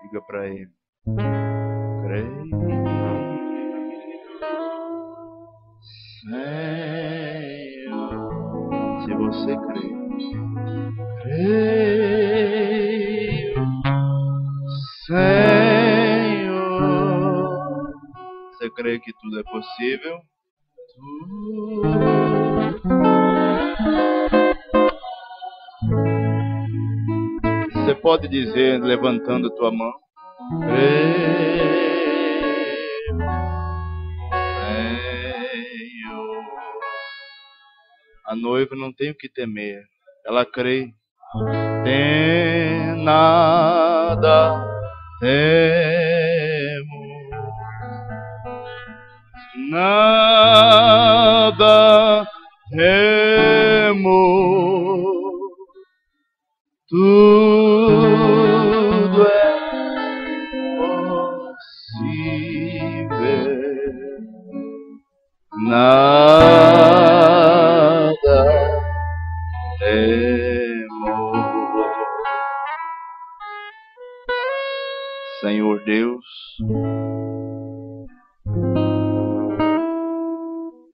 Diga para ele: creio, Senhor. Se você crê, creio, Senhor. Você crê que tudo é possível? Você pode dizer, levantando tua mão: creio, Senhor. A noiva não tem o que temer, ela crê. Tem nada temo, nada temo. Tudo é possível, nada temo. Senhor Deus,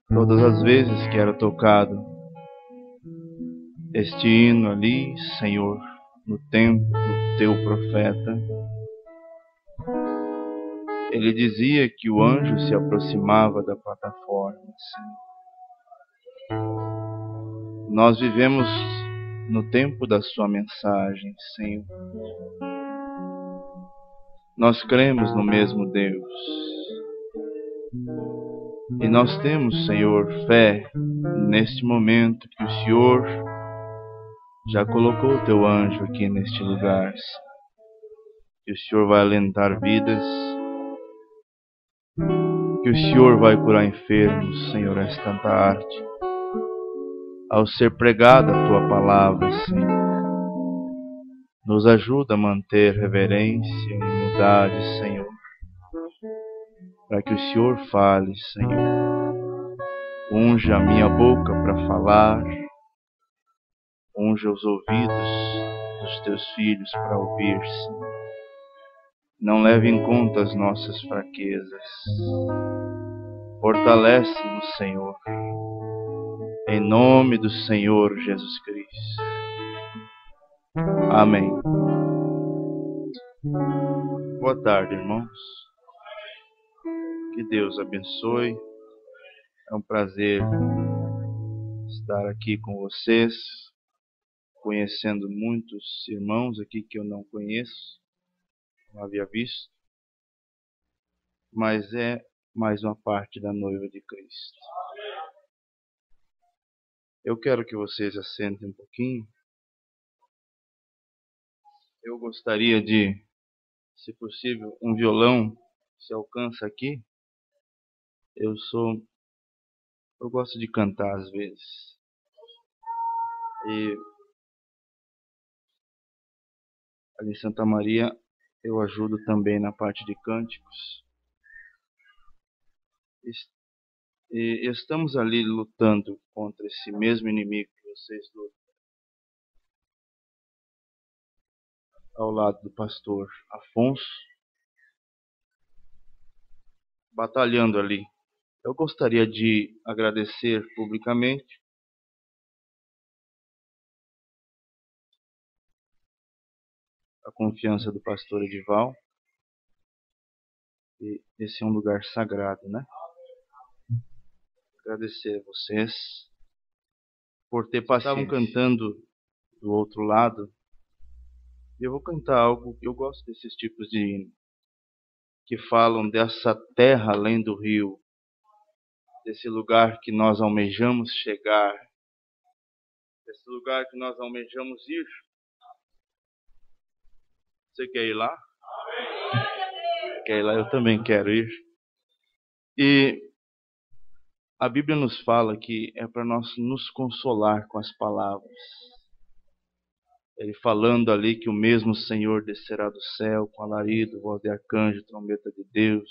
todas as vezes que era tocado este hino ali, Senhor, no tempo do teu profeta, ele dizia que o anjo se aproximava da plataforma, Senhor. Nós vivemos no tempo da sua mensagem, Senhor. Nós cremos no mesmo Deus. E nós temos, Senhor, fé neste momento que o Senhor já colocou o teu anjo aqui neste lugar. Que o Senhor vai alentar vidas. Que o Senhor vai curar enfermos, Senhor, esta tarde. Ao ser pregada a tua palavra, Senhor. Nos ajuda a manter reverência e humildade, Senhor. Para que o Senhor fale, Senhor. Unja a minha boca para falar. Unja os ouvidos dos teus filhos para ouvir, Senhor. Não leve em conta as nossas fraquezas. Fortalece-nos, Senhor. Em nome do Senhor Jesus Cristo. Amém. Boa tarde, irmãos. Que Deus abençoe. É um prazer estar aqui com vocês, conhecendo muitos irmãos aqui que eu não conheço, não havia visto, mas é mais uma parte da noiva de Cristo. Eu quero que vocês assentem um pouquinho. Eu gostaria de, se possível, um violão, se alcança aqui. Eu gosto de cantar às vezes. E ali em Santa Maria eu ajudo também na parte de cânticos. E estamos ali lutando contra esse mesmo inimigo que vocês lutam. ao lado do pastor Afonso, batalhando ali. Eu gostaria de agradecer publicamente a confiança do pastor Edival. E esse é um lugar sagrado, né? Agradecer a vocês por ter paciência. Estavam cantando do outro lado. E eu vou cantar algo, eu gosto desses tipos de hino, que falam dessa terra além do rio, desse lugar que nós almejamos chegar, desse lugar que nós almejamos ir. Você quer ir lá? Quer ir lá? Eu também quero ir. E a Bíblia nos fala que é para nós nos consolar com as palavras. Ele falando ali que o mesmo Senhor descerá do céu com alarido, voz de arcanjo, trombeta de Deus.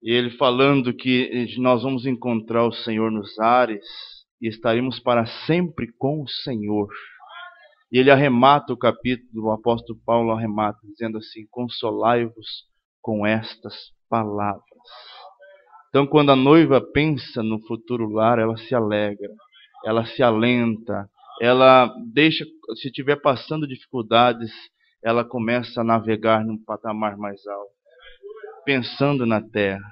E ele falando que nós vamos encontrar o Senhor nos ares e estaremos para sempre com o Senhor. E ele arremata o capítulo, o apóstolo Paulo arremata, dizendo assim: consolai-vos com estas palavras. Então, quando a noiva pensa no futuro lar, ela se alegra, ela se alenta, ela deixa, se estiver passando dificuldades, ela começa a navegar num patamar mais alto, pensando na terra.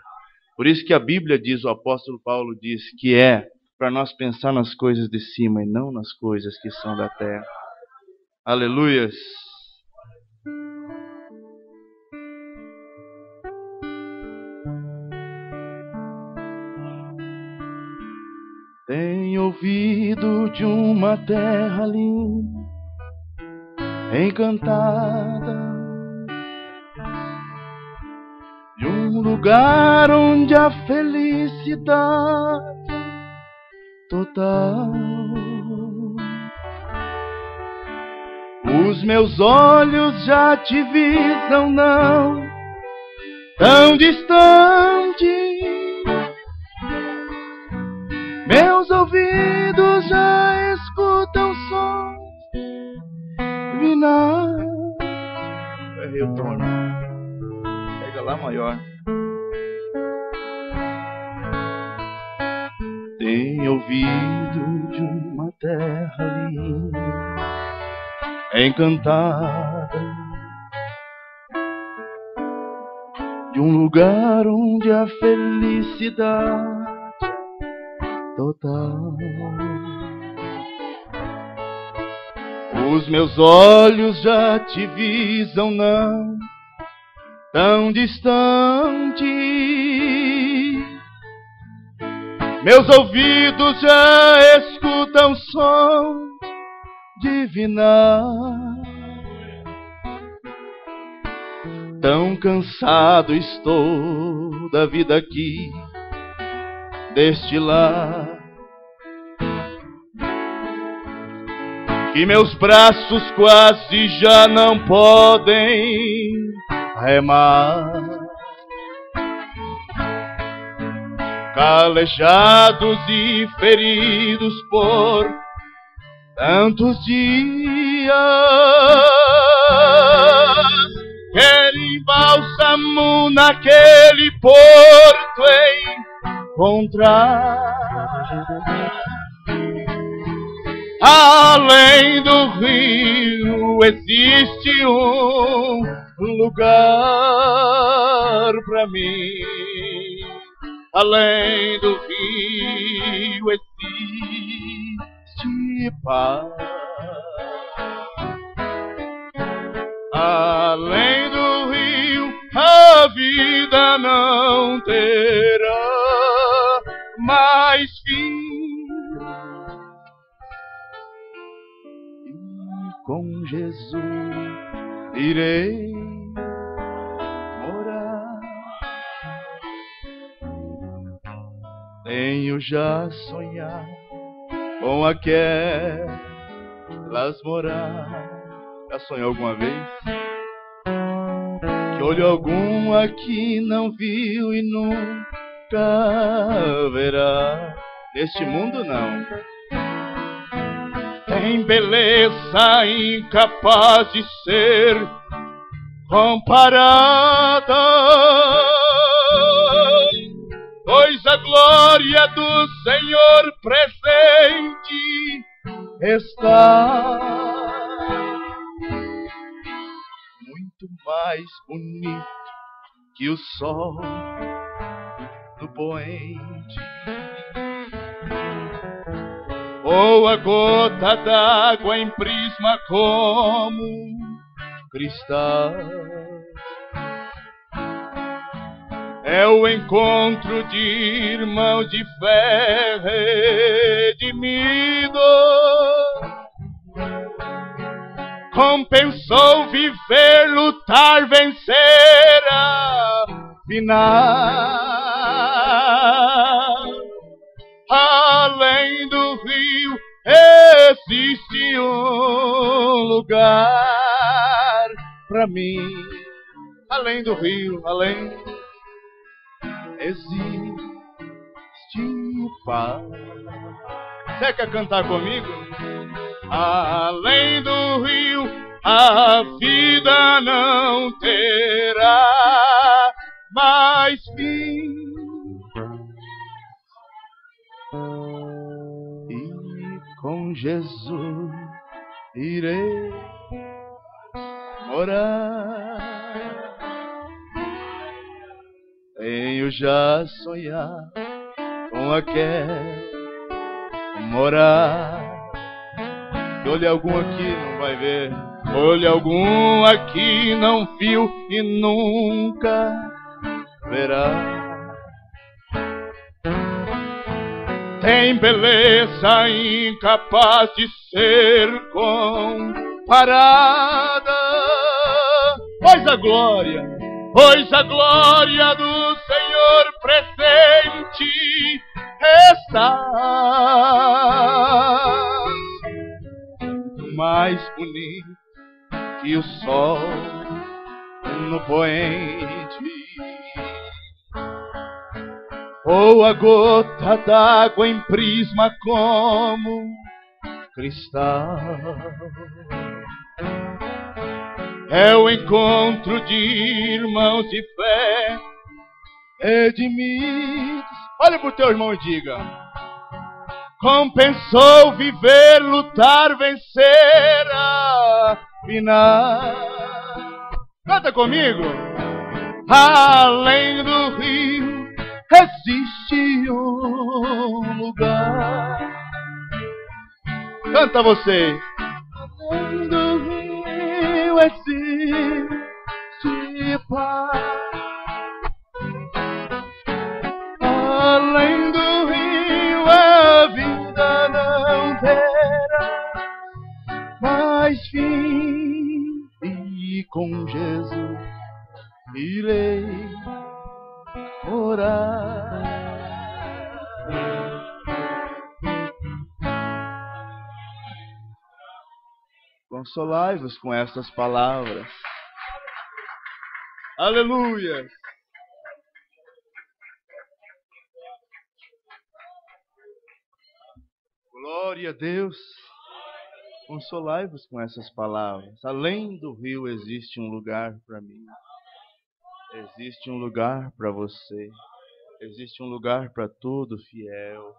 Por isso que a Bíblia diz, o apóstolo Paulo diz, que é para nós pensar nas coisas de cima e não nas coisas que são da terra. Aleluias! Tenho ouvido de uma terra linda, encantada, de um lugar onde a felicidade total. Os meus olhos já te visam, não tão distante. Meus ouvidos já escutam sons divinos. Errei o tom, pega lá maior. Tenho ouvido de uma terra linda, encantada, de um lugar onde a felicidade total. Os meus olhos já te visam, não tão distante. Meus ouvidos já escutam som divinal. Tão cansado estou da vida aqui, deste lar, que meus braços quase já não podem remar. Calejados e feridos por tantos dias, querem bálsamo naquele porto encontrar. Além do rio existe um lugar para mim. Além do rio existe paz. Além do rio a vida não terá mais fim. E com Jesus irei morar. Tenho já sonhado com aquelas moradas. Já sonhou alguma vez? Que olho algum aqui não viu e nunca verá. Neste mundo não. tem beleza incapaz de ser comparada, pois a glória do Senhor presente está muito mais bonito que o sol do poente, ou a gota d'água em prisma como cristal. É o encontro de irmãos de fé redimidos. Compensou viver, lutar, vencer a final. Além do rio existe um lugar pra mim. Além do rio, além existe paz. Você quer cantar comigo? Além do rio a vida não terá mais fim. E com Jesus irei morar. Tenho já sonhado com aquele morar. Olho algum aqui não vai ver, olho algum aqui não viu e nunca verá. Tem beleza incapaz de ser comparada, pois a glória do Senhor presente está mais bonito que o sol no poente, ou a gota d'água em prisma como cristal. É o encontro de irmãos de fé redimidos. Olha pro teu irmão e diga: compensou viver, lutar, vencer a final. Canta comigo. Além do rio existe um lugar. Canta você. Além do rio existe paz. Além do rio a vida não terá mais fim. E com Jesus irei orar. Consolai-vos com estas palavras. Aleluia! Glória a Deus. Consolai-vos com essas palavras. Além do rio existe um lugar para mim. Existe um lugar para você. Existe um lugar para todo fiel.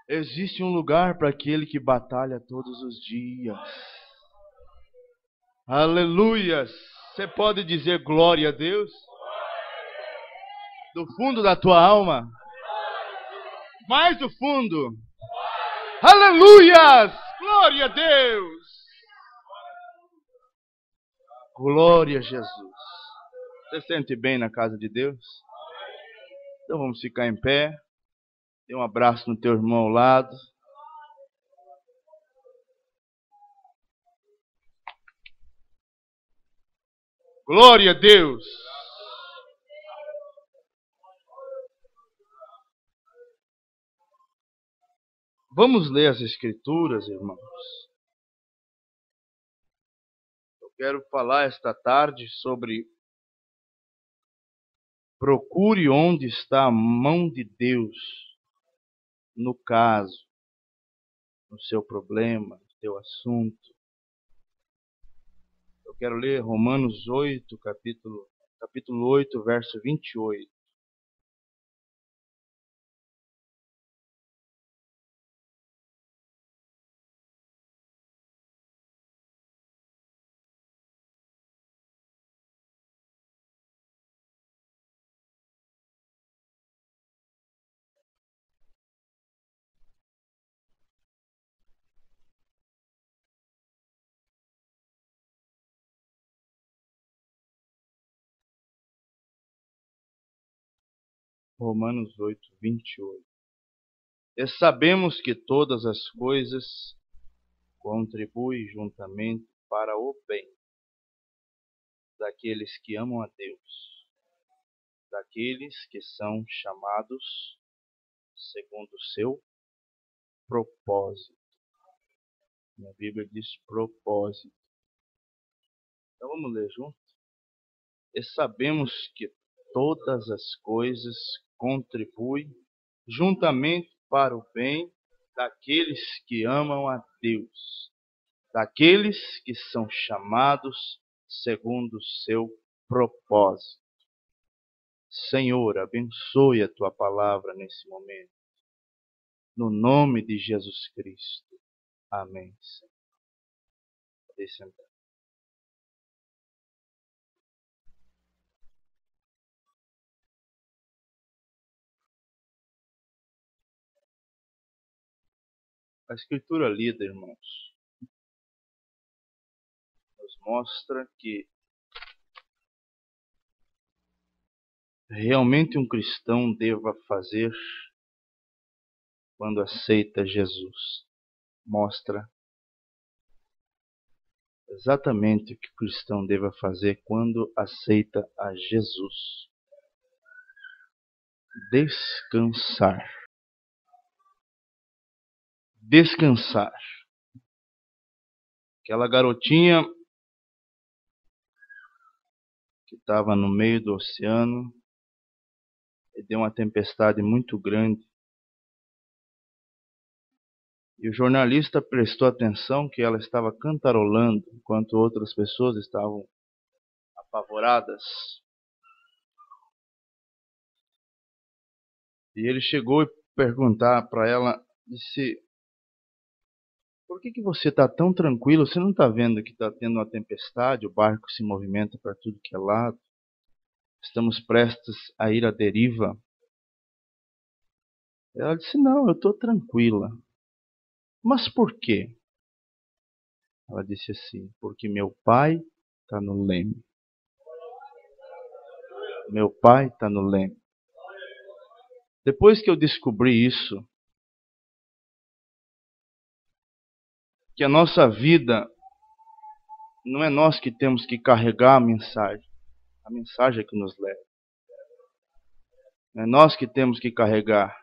Existe um lugar para aquele que batalha todos os dias. Aleluia! Você pode dizer glória a Deus? Do fundo da tua alma? Mais do fundo? Aleluia! Glória a Deus! Glória a Jesus! Você sente bem na casa de Deus? Então vamos ficar em pé. Dê um abraço no teu irmão ao lado. Glória a Deus! Vamos ler as Escrituras, irmãos. Eu quero falar esta tarde sobre procure onde está a mão de Deus no caso, no seu problema, teu assunto. Eu quero ler Romanos 8, capítulo 8, verso 28. Romanos 8, 28. E sabemos que todas as coisas contribuem juntamente para o bem daqueles que amam a Deus, daqueles que são chamados segundo o seu propósito. Na Bíblia diz propósito. Então vamos ler junto? E sabemos que todas as coisas contribuem juntamente para o bem daqueles que amam a Deus, daqueles que são chamados segundo o seu propósito. Senhor, abençoe a tua palavra nesse momento. No nome de Jesus Cristo. Amém. Pode sentar. A escritura lida, irmãos, nos mostra que realmente um cristão deva fazer quando aceita Jesus. Mostra exatamente o que o cristão deva fazer quando aceita a Jesus. Descansar. Descansar. Aquela garotinha que estava no meio do oceano e deu uma tempestade muito grande. E o jornalista prestou atenção que ela estava cantarolando enquanto outras pessoas estavam apavoradas. E ele chegou e perguntar para ela, disse: por que você está tão tranquilo? Você não está vendo que está tendo uma tempestade? O barco se movimenta para tudo que é lado. Estamos prestes a ir à deriva. Ela disse: não, eu estou tranquila. Mas por quê? Ela disse assim: porque meu pai está no leme. Meu pai está no leme. Depois que eu descobri isso, que a nossa vida não é nós que temos que carregar a mensagem é que nos leva. Não é nós que temos que carregar.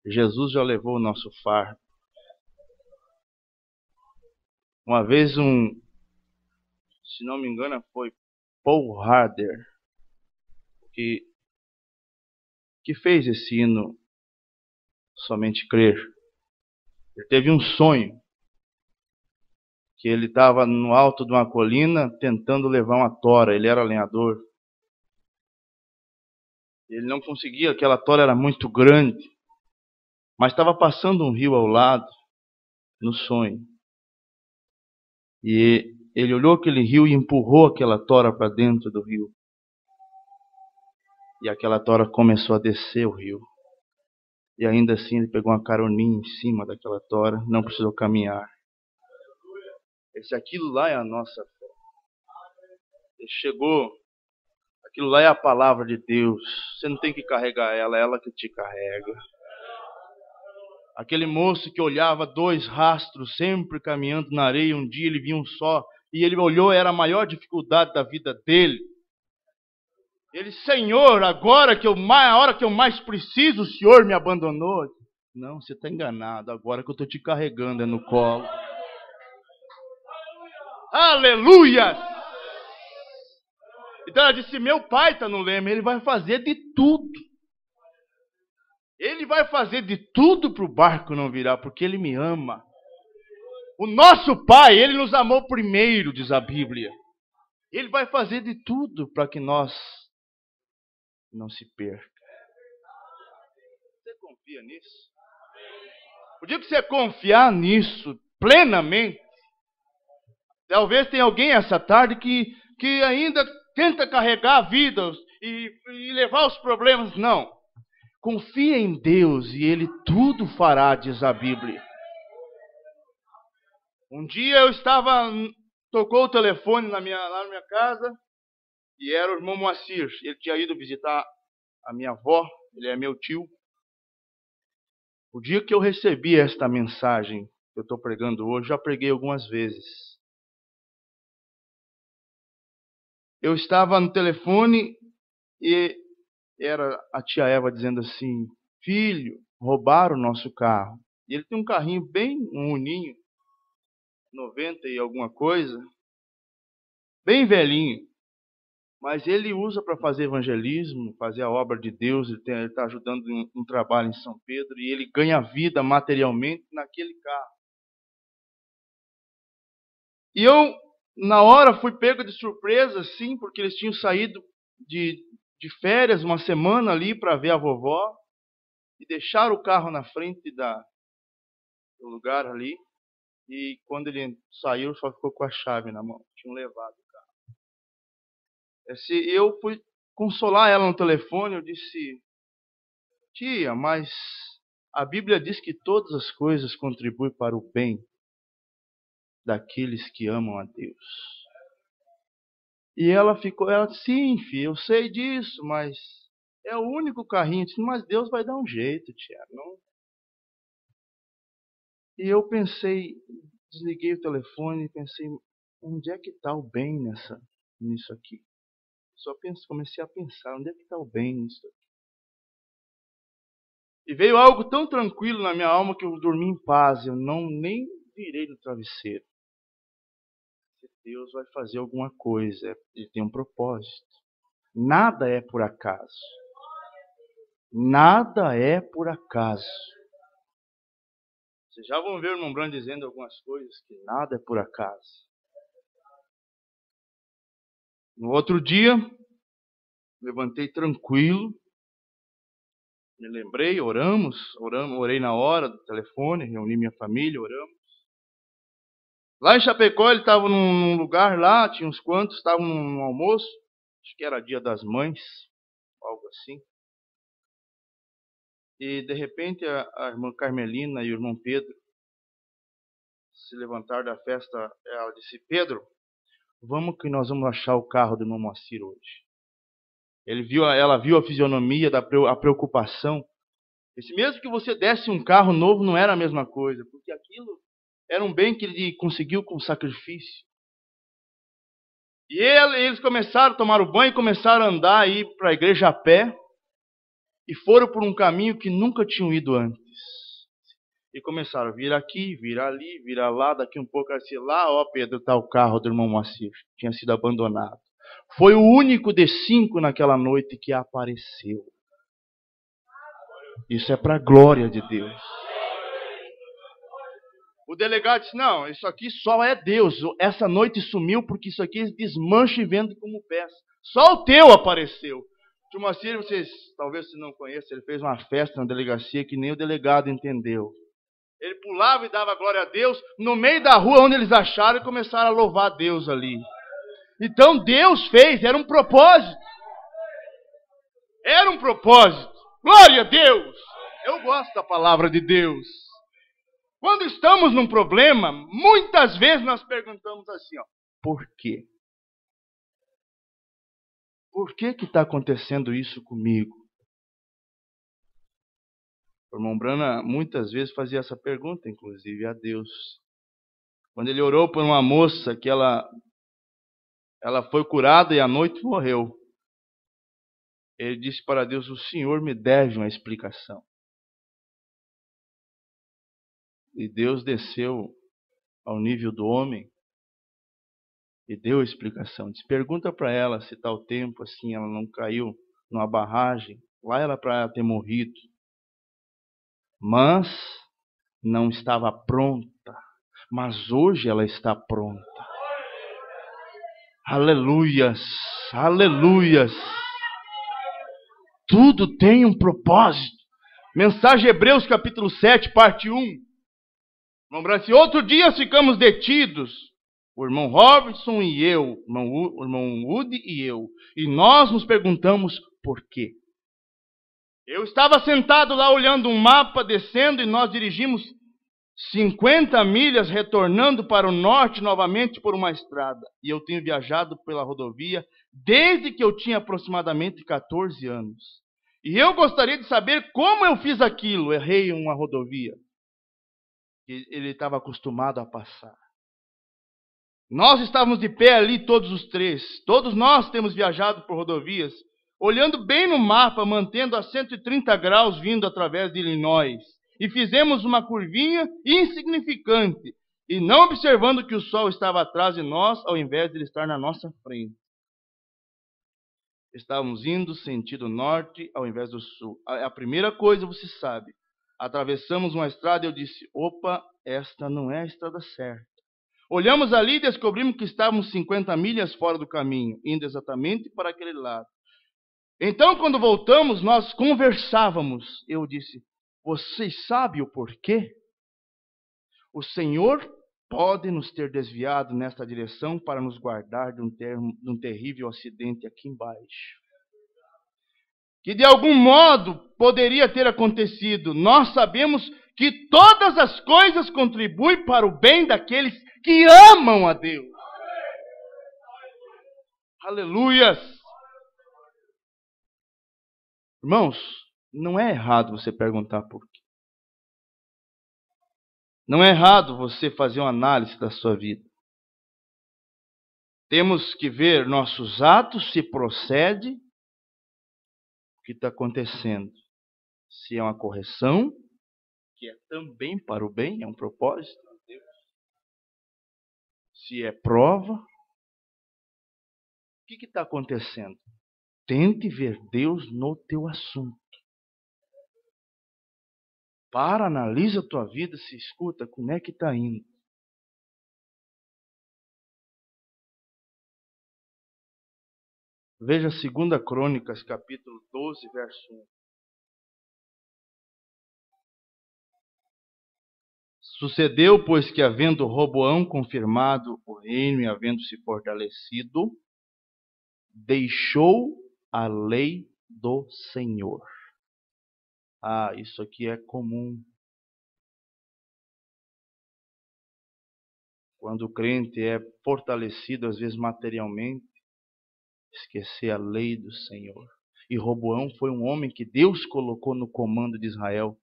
Jesus já levou o nosso fardo. Uma vez se não me engano, foi Paul Harder que fez esse hino Somente Crer. Ele teve um sonho que ele estava no alto de uma colina tentando levar uma tora. Ele era lenhador. Ele não conseguia, aquela tora era muito grande. Mas estava passando um rio ao lado, no sonho. E ele olhou aquele rio e empurrou aquela tora para dentro do rio. E aquela tora começou a descer o rio. E ainda assim ele pegou uma caroninha em cima daquela tora, não precisou caminhar. Aquilo lá é a nossa fé. Ele chegou, aquilo lá é a palavra de Deus. Você não tem que carregar ela, é ela que te carrega. Aquele moço que olhava 2 rastros sempre caminhando na areia, um dia ele viu um só, e ele olhou, era a maior dificuldade da vida dele. Ele: Senhor, agora que a hora que eu mais preciso, o Senhor me abandonou. Não, você está enganado, agora que eu estou te carregando é no colo. Aleluia! Então ela disse: meu pai está no leme, ele vai fazer de tudo. Ele vai fazer de tudo para o barco não virar, porque ele me ama. O nosso Pai, Ele nos amou primeiro, diz a Bíblia. Ele vai fazer de tudo para que nós não se perca. Você confia nisso? O dia que você confiar nisso plenamente, talvez tenha alguém essa tarde que ainda tenta carregar a vida e levar os problemas. Não. Confia em Deus e Ele tudo fará, diz a Bíblia. Um dia eu tocou o telefone lá na minha casa e era o irmão Moacir. Ele tinha ido visitar a minha avó, ele é meu tio. O dia que eu recebi esta mensagem que eu estou pregando hoje, já preguei algumas vezes. Eu estava no telefone e era a tia Eva dizendo assim: filho, roubaram o nosso carro. E ele tem um carrinho bem, um uninho, 90 e alguma coisa, bem velhinho. Mas ele usa para fazer evangelismo, fazer a obra de Deus. Ele está ajudando um trabalho em São Pedro e ele ganha vida materialmente naquele carro. E eu, na hora, fui pego de surpresa, sim, porque eles tinham saído de férias uma semana ali para ver a vovó e deixaram o carro na frente do lugar ali. E quando ele saiu, só ficou com a chave na mão. Tinham levado o carro. Eu fui consolar ela no telefone. Eu disse: tia, mas a Bíblia diz que todas as coisas contribuem para o bem daqueles que amam a Deus. E ela disse: sim, filho, eu sei disso, mas é o único carrinho. Eu disse: mas Deus vai dar um jeito, tia. Não. E eu pensei, desliguei o telefone e pensei: onde é que está o bem nisso aqui? Comecei a pensar: onde é que está o bem nisso aqui? E veio algo tão tranquilo na minha alma que eu dormi em paz. Eu nem virei no travesseiro. Deus vai fazer alguma coisa. Ele tem um propósito. Nada é por acaso. Nada é por acaso. Vocês já vão ver o irmão Branco dizendo algumas coisas que nada é por acaso. No outro dia, levantei tranquilo. Me lembrei, oramos, orei na hora do telefone, reuni minha família, oramos. Lá em Chapecó, ele estava num lugar lá, tinha uns quantos, estavam num almoço, acho que era Dia das Mães, algo assim. E de repente a irmã Carmelina e o irmão Pedro se levantaram da festa. Ela disse: Pedro, vamos que nós vamos achar o carro do irmão Moacir hoje. Ela viu a fisionomia, a preocupação. Disse: mesmo que você desse um carro novo, não era a mesma coisa, porque aquilo era um bem que ele conseguiu com sacrifício. E eles começaram a tomar o banho, começaram a andar aí para a igreja a pé, e foram por um caminho que nunca tinham ido antes. E começaram a vir aqui, vir ali, vir lá, daqui um pouco assim, lá, ó Pedro, está o carro do irmão Moacir, tinha sido abandonado. Foi o único de 5 naquela noite que apareceu. Isso é para a glória de Deus. O delegado disse: não, isso aqui só é Deus. Essa noite sumiu porque isso aqui desmancha e vende como peça. Só o teu apareceu. O tio Moacir, talvez vocês não conheçam, ele fez uma festa na delegacia que nem o delegado entendeu. Ele pulava e dava glória a Deus no meio da rua onde eles acharam e começaram a louvar a Deus ali. Então Deus fez, era um propósito. Era um propósito. Glória a Deus! Eu gosto da palavra de Deus. Quando estamos num problema, muitas vezes nós perguntamos assim, ó: por quê? Por que está acontecendo isso comigo? O irmão Brana muitas vezes fazia essa pergunta, inclusive, a Deus. Quando ele orou por uma moça que ela foi curada e à noite morreu. Ele disse para Deus: o Senhor me deve uma explicação. E Deus desceu ao nível do homem e deu a explicação. Disse: pergunta para ela se está o tempo assim, ela não caiu numa barragem. Lá era para ela ter morrido. Mas não estava pronta. mas hoje ela está pronta. Aleluias, aleluias. Tudo tem um propósito. Mensagem Hebreus capítulo 7, parte 1. Vamos para esse outro dia ficamos detidos. O irmão Robertson e eu, o irmão Woody e eu. E nós nos perguntamos por quê. Eu estava sentado lá olhando um mapa, descendo, e nós dirigimos 50 milhas retornando para o norte novamente por uma estrada. E eu tenho viajado pela rodovia desde que eu tinha aproximadamente 14 anos. E eu gostaria de saber como eu fiz aquilo. Errei uma rodovia que ele estava acostumado a passar. Nós estávamos de pé ali, todos os três. Todos nós temos viajado por rodovias, olhando bem no mapa, mantendo a 130 graus vindo através de Illinois. E fizemos uma curvinha insignificante, e não observando que o sol estava atrás de nós, ao invés de ele estar na nossa frente. Estávamos indo sentido norte, ao invés do sul. A primeira coisa, você sabe, atravessamos uma estrada e eu disse, opa, esta não é a estrada certa. Olhamos ali e descobrimos que estávamos 50 milhas fora do caminho, indo exatamente para aquele lado. Então, quando voltamos, nós conversávamos. Eu disse, vocês sabem o porquê? O Senhor pode nos ter desviado nesta direção para nos guardar de um terrível acidente aqui embaixo. Que de algum modo poderia ter acontecido. Nós sabemos que todas as coisas contribuem para o bem daqueles que amam a Deus. Aleluias! Irmãos, não é errado você perguntar por quê. Não é errado você fazer uma análise da sua vida. Temos que ver nossos atos, se procede, o que está acontecendo. Se é uma correção, que é também para o bem, é um propósito de Deus. Se é prova, o que está acontecendo? Tente ver Deus no teu assunto. Para, analisa a tua vida, se escuta, como é que está indo. Veja 2 Crônicas, capítulo 12, verso 1. Sucedeu, pois, que havendo Roboão confirmado o reino e havendo se fortalecido, deixou a lei do Senhor. Ah, isso aqui é comum. Quando o crente é fortalecido, às vezes materialmente, esquecer a lei do Senhor. E Roboão foi um homem que Deus colocou no comando de Israel.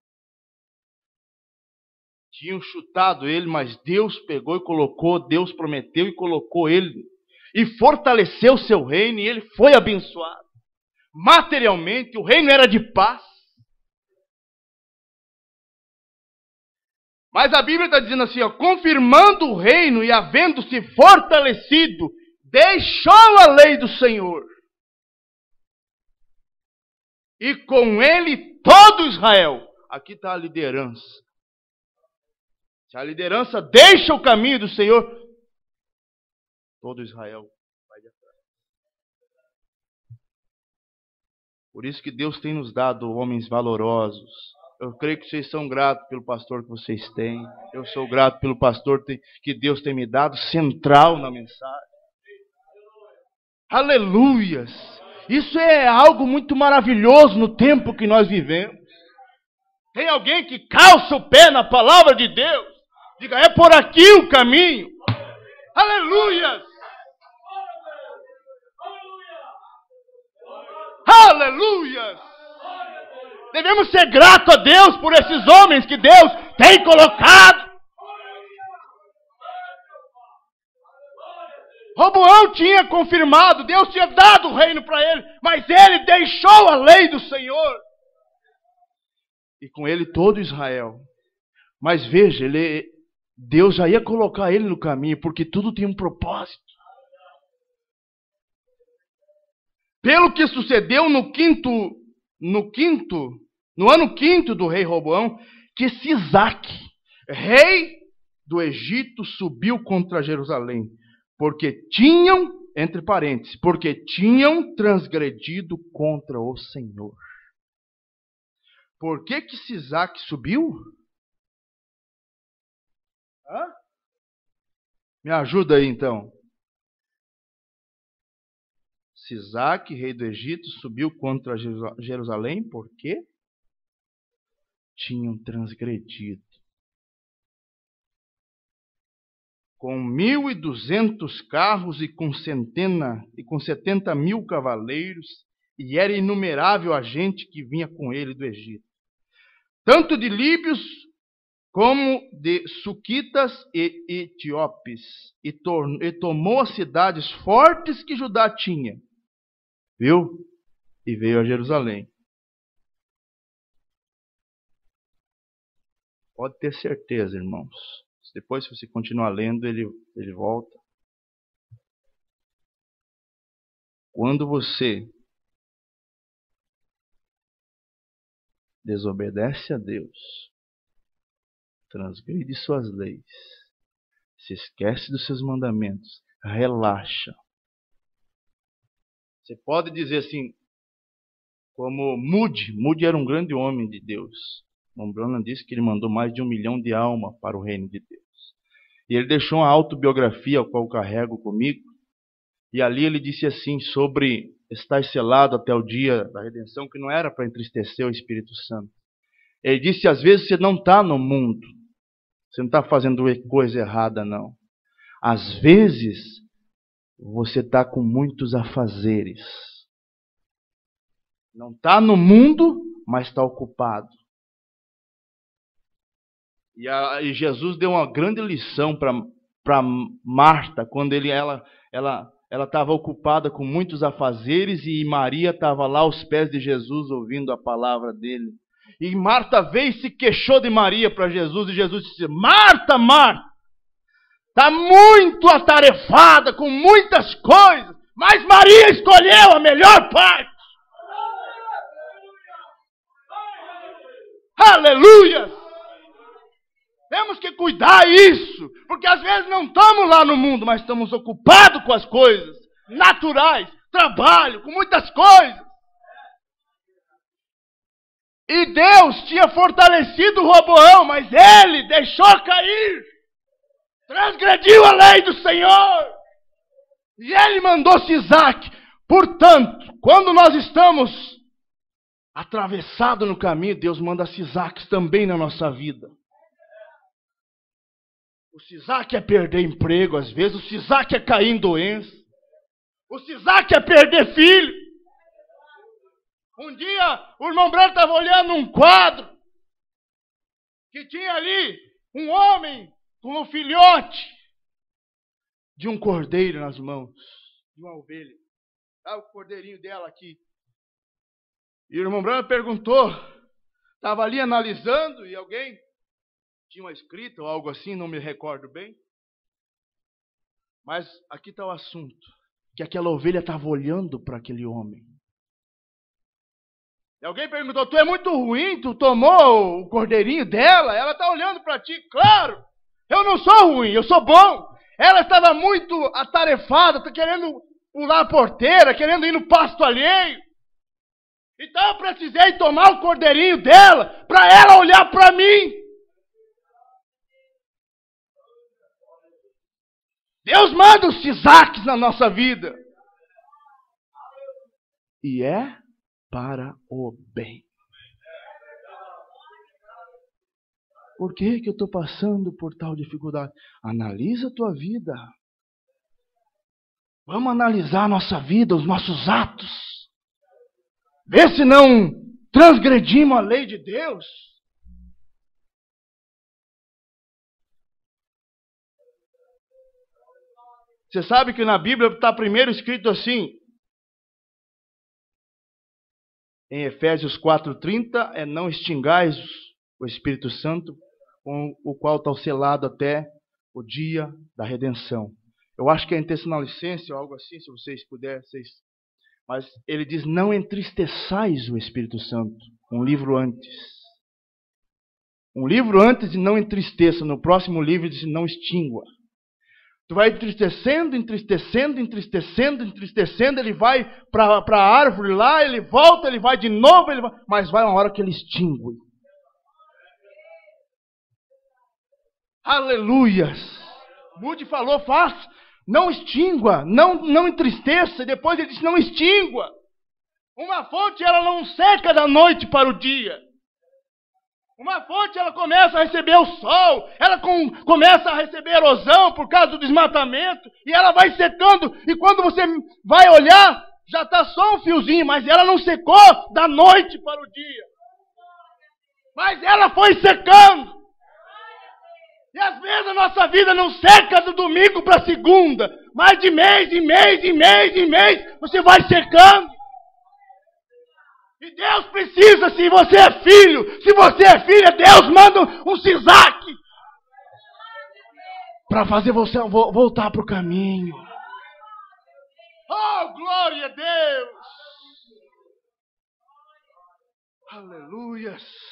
Tinham chutado ele, mas Deus pegou e colocou, Deus prometeu e colocou ele. E fortaleceu seu reino e ele foi abençoado. Materialmente, o reino era de paz. Mas a Bíblia está dizendo assim, ó, confirmando o reino e havendo-se fortalecido, deixou a lei do Senhor. E com ele todo Israel. Aqui está a liderança. Se a liderança deixa o caminho do Senhor, todo Israel vai de atrás. Por isso que Deus tem nos dado homens valorosos. Eu creio que vocês são gratos pelo pastor que vocês têm. Eu sou grato pelo pastor que Deus tem me dado, central na mensagem. Aleluias! Isso é algo muito maravilhoso no tempo que nós vivemos. Tem alguém que calça o pé na palavra de Deus. Diga, é por aqui o caminho. Aleluias! Aleluias! Devemos ser gratos a Deus por esses homens que Deus tem colocado. Roboão tinha confirmado, Deus tinha dado o reino para ele, mas ele deixou a lei do Senhor. E com ele todo Israel. Mas veja, Deus já ia colocar ele no caminho, porque tudo tem um propósito. Pelo que sucedeu no ano quinto do rei Roboão, que Sisaque, rei do Egito subiu contra Jerusalém, porque tinham, entre parênteses, porque tinham transgredido contra o Senhor. Por que Sisaque subiu? Hã? Me ajuda aí então. Sisaque, rei do Egito, subiu contra Jerusalém porque tinham transgredido. Com 1.200 carros e com 70 mil cavaleiros, e era inumerável a gente que vinha com ele do Egito, tanto de líbios como de suquitas e etíopes, e tomou as cidades fortes que Judá tinha, viu? E veio a Jerusalém. Pode ter certeza, irmãos. Depois, se você continuar lendo, ele volta. Quando você desobedece a Deus, transgride suas leis, se esquece dos seus mandamentos, relaxa. Você pode dizer assim, como Moody era um grande homem de Deus. Branham disse que ele mandou mais de 1 milhão de almas para o reino de Deus. E ele deixou uma autobiografia, a qual eu carrego comigo. E ali ele disse assim, sobre estar selado até o dia da redenção, que não era para entristecer o Espírito Santo. Ele disse, às vezes você não está no mundo. Você não está fazendo coisa errada, não. Às vezes, você está com muitos afazeres. Não está no mundo, mas está ocupado. E Jesus deu uma grande lição para Marta, quando ela estava ocupada com muitos afazeres e Maria estava lá aos pés de Jesus ouvindo a palavra dele. E Marta veio e se queixou de Maria para Jesus, e Jesus disse, Marta, Marta, está muito atarefada com muitas coisas, mas Maria escolheu a melhor parte. Aleluia! Temos que cuidar isso, porque às vezes não estamos lá no mundo, mas estamos ocupados com as coisas naturais, trabalho, com muitas coisas. E Deus tinha fortalecido Roboão, mas ele deixou cair, transgrediu a lei do Senhor, e ele mandou Sisaque. Portanto, quando nós estamos atravessados no caminho, Deus manda Sisaques também na nossa vida. O Sisaque é perder emprego às vezes, o Sisaque é cair em doença, o Sisaque é perder filho. Um dia o irmão Branco estava olhando um quadro que tinha ali um homem com um filhote de um cordeiro nas mãos, de uma ovelha. Está o cordeirinho dela aqui. E o irmão Branco perguntou, estava ali analisando e alguém tinha uma escrita ou algo assim, não me recordo bem. Mas aqui está o assunto, que aquela ovelha estava olhando para aquele homem. E alguém perguntou, tu é muito ruim, tu tomou o cordeirinho dela, ela está olhando para ti. Claro, eu não sou ruim, eu sou bom. Ela estava muito atarefada, está querendo pular a porteira, querendo ir no pasto alheio. Então eu precisei tomar o cordeirinho dela, para ela olhar para mim. Deus manda os Sisaques na nossa vida. E é para o bem. Por que eu estou passando por tal dificuldade? Analisa a tua vida. Vamos analisar a nossa vida, os nossos atos. Vê se não transgredimos a lei de Deus. Você sabe que na Bíblia está primeiro escrito assim, em Efésios 4:30, é não extingais o Espírito Santo, com o qual está selado até o dia da redenção. Eu acho que é em Tessalonicenses ou algo assim, se vocês puderem. Mas ele diz, não entristeçais o Espírito Santo, um livro antes. Um livro antes de não entristeça, no próximo livro diz não extingua. Tu vai entristecendo, entristecendo, entristecendo, entristecendo, ele vai para a árvore lá, ele volta, ele vai de novo, mas vai uma hora que ele extingue. Aleluias! Budi falou, não extingua, não entristeça, e depois ele disse, não extingua. Uma fonte, ela não seca da noite para o dia. Uma fonte, ela começa a receber o sol, ela começa a receber erosão por causa do desmatamento, e ela vai secando, e quando você vai olhar, já está só um fiozinho, mas ela não secou da noite para o dia. Mas ela foi secando. E às vezes a nossa vida não seca do domingo para segunda, mas de mês em mês, em mês, em mês, você vai secando. E Deus precisa, se você é filho, se você é filha, Deus manda um sisaque para fazer você voltar para o caminho. Oh, glória a Deus! Aleluias!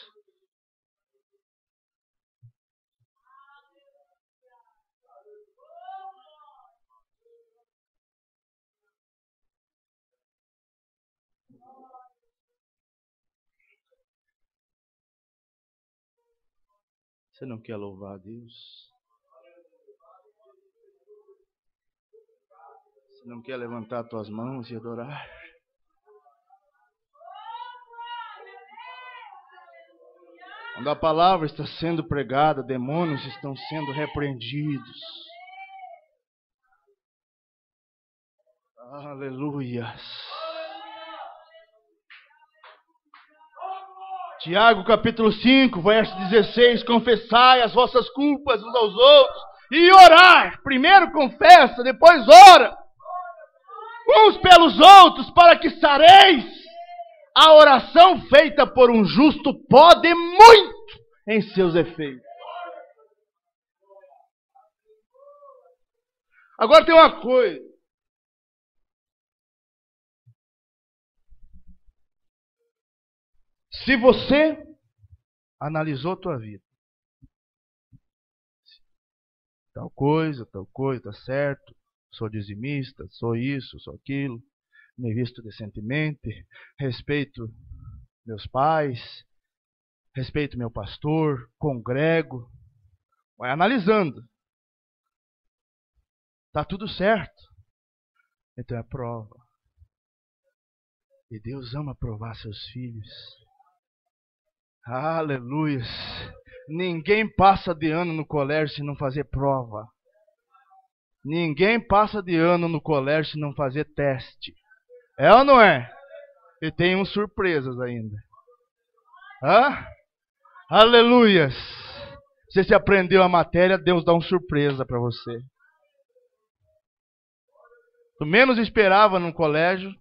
Você não quer louvar a Deus? Você não quer levantar tuas mãos e adorar? Quando a palavra está sendo pregada, demônios estão sendo repreendidos. Aleluias. Tiago capítulo 5, verso 16, confessai as vossas culpas uns aos outros e orar. Primeiro confessa, depois ora. Uns pelos outros, para que sareis. A oração feita por um justo pode muito em seus efeitos. Agora tem uma coisa. Se você analisou a tua vida, tal coisa, tá certo, sou dizimista, sou isso, sou aquilo, me visto decentemente, respeito meus pais, respeito meu pastor, congrego, vai analisando. Tá tudo certo. Então é prova. E Deus ama provar seus filhos. Aleluia. Ninguém passa de ano no colégio se não fazer prova. Ninguém passa de ano no colégio se não fazer teste. É ou não é? E tem uns surpresas ainda. Aleluias. Se você aprendeu a matéria, Deus dá uma surpresa para você. Tu menos esperava no colégio,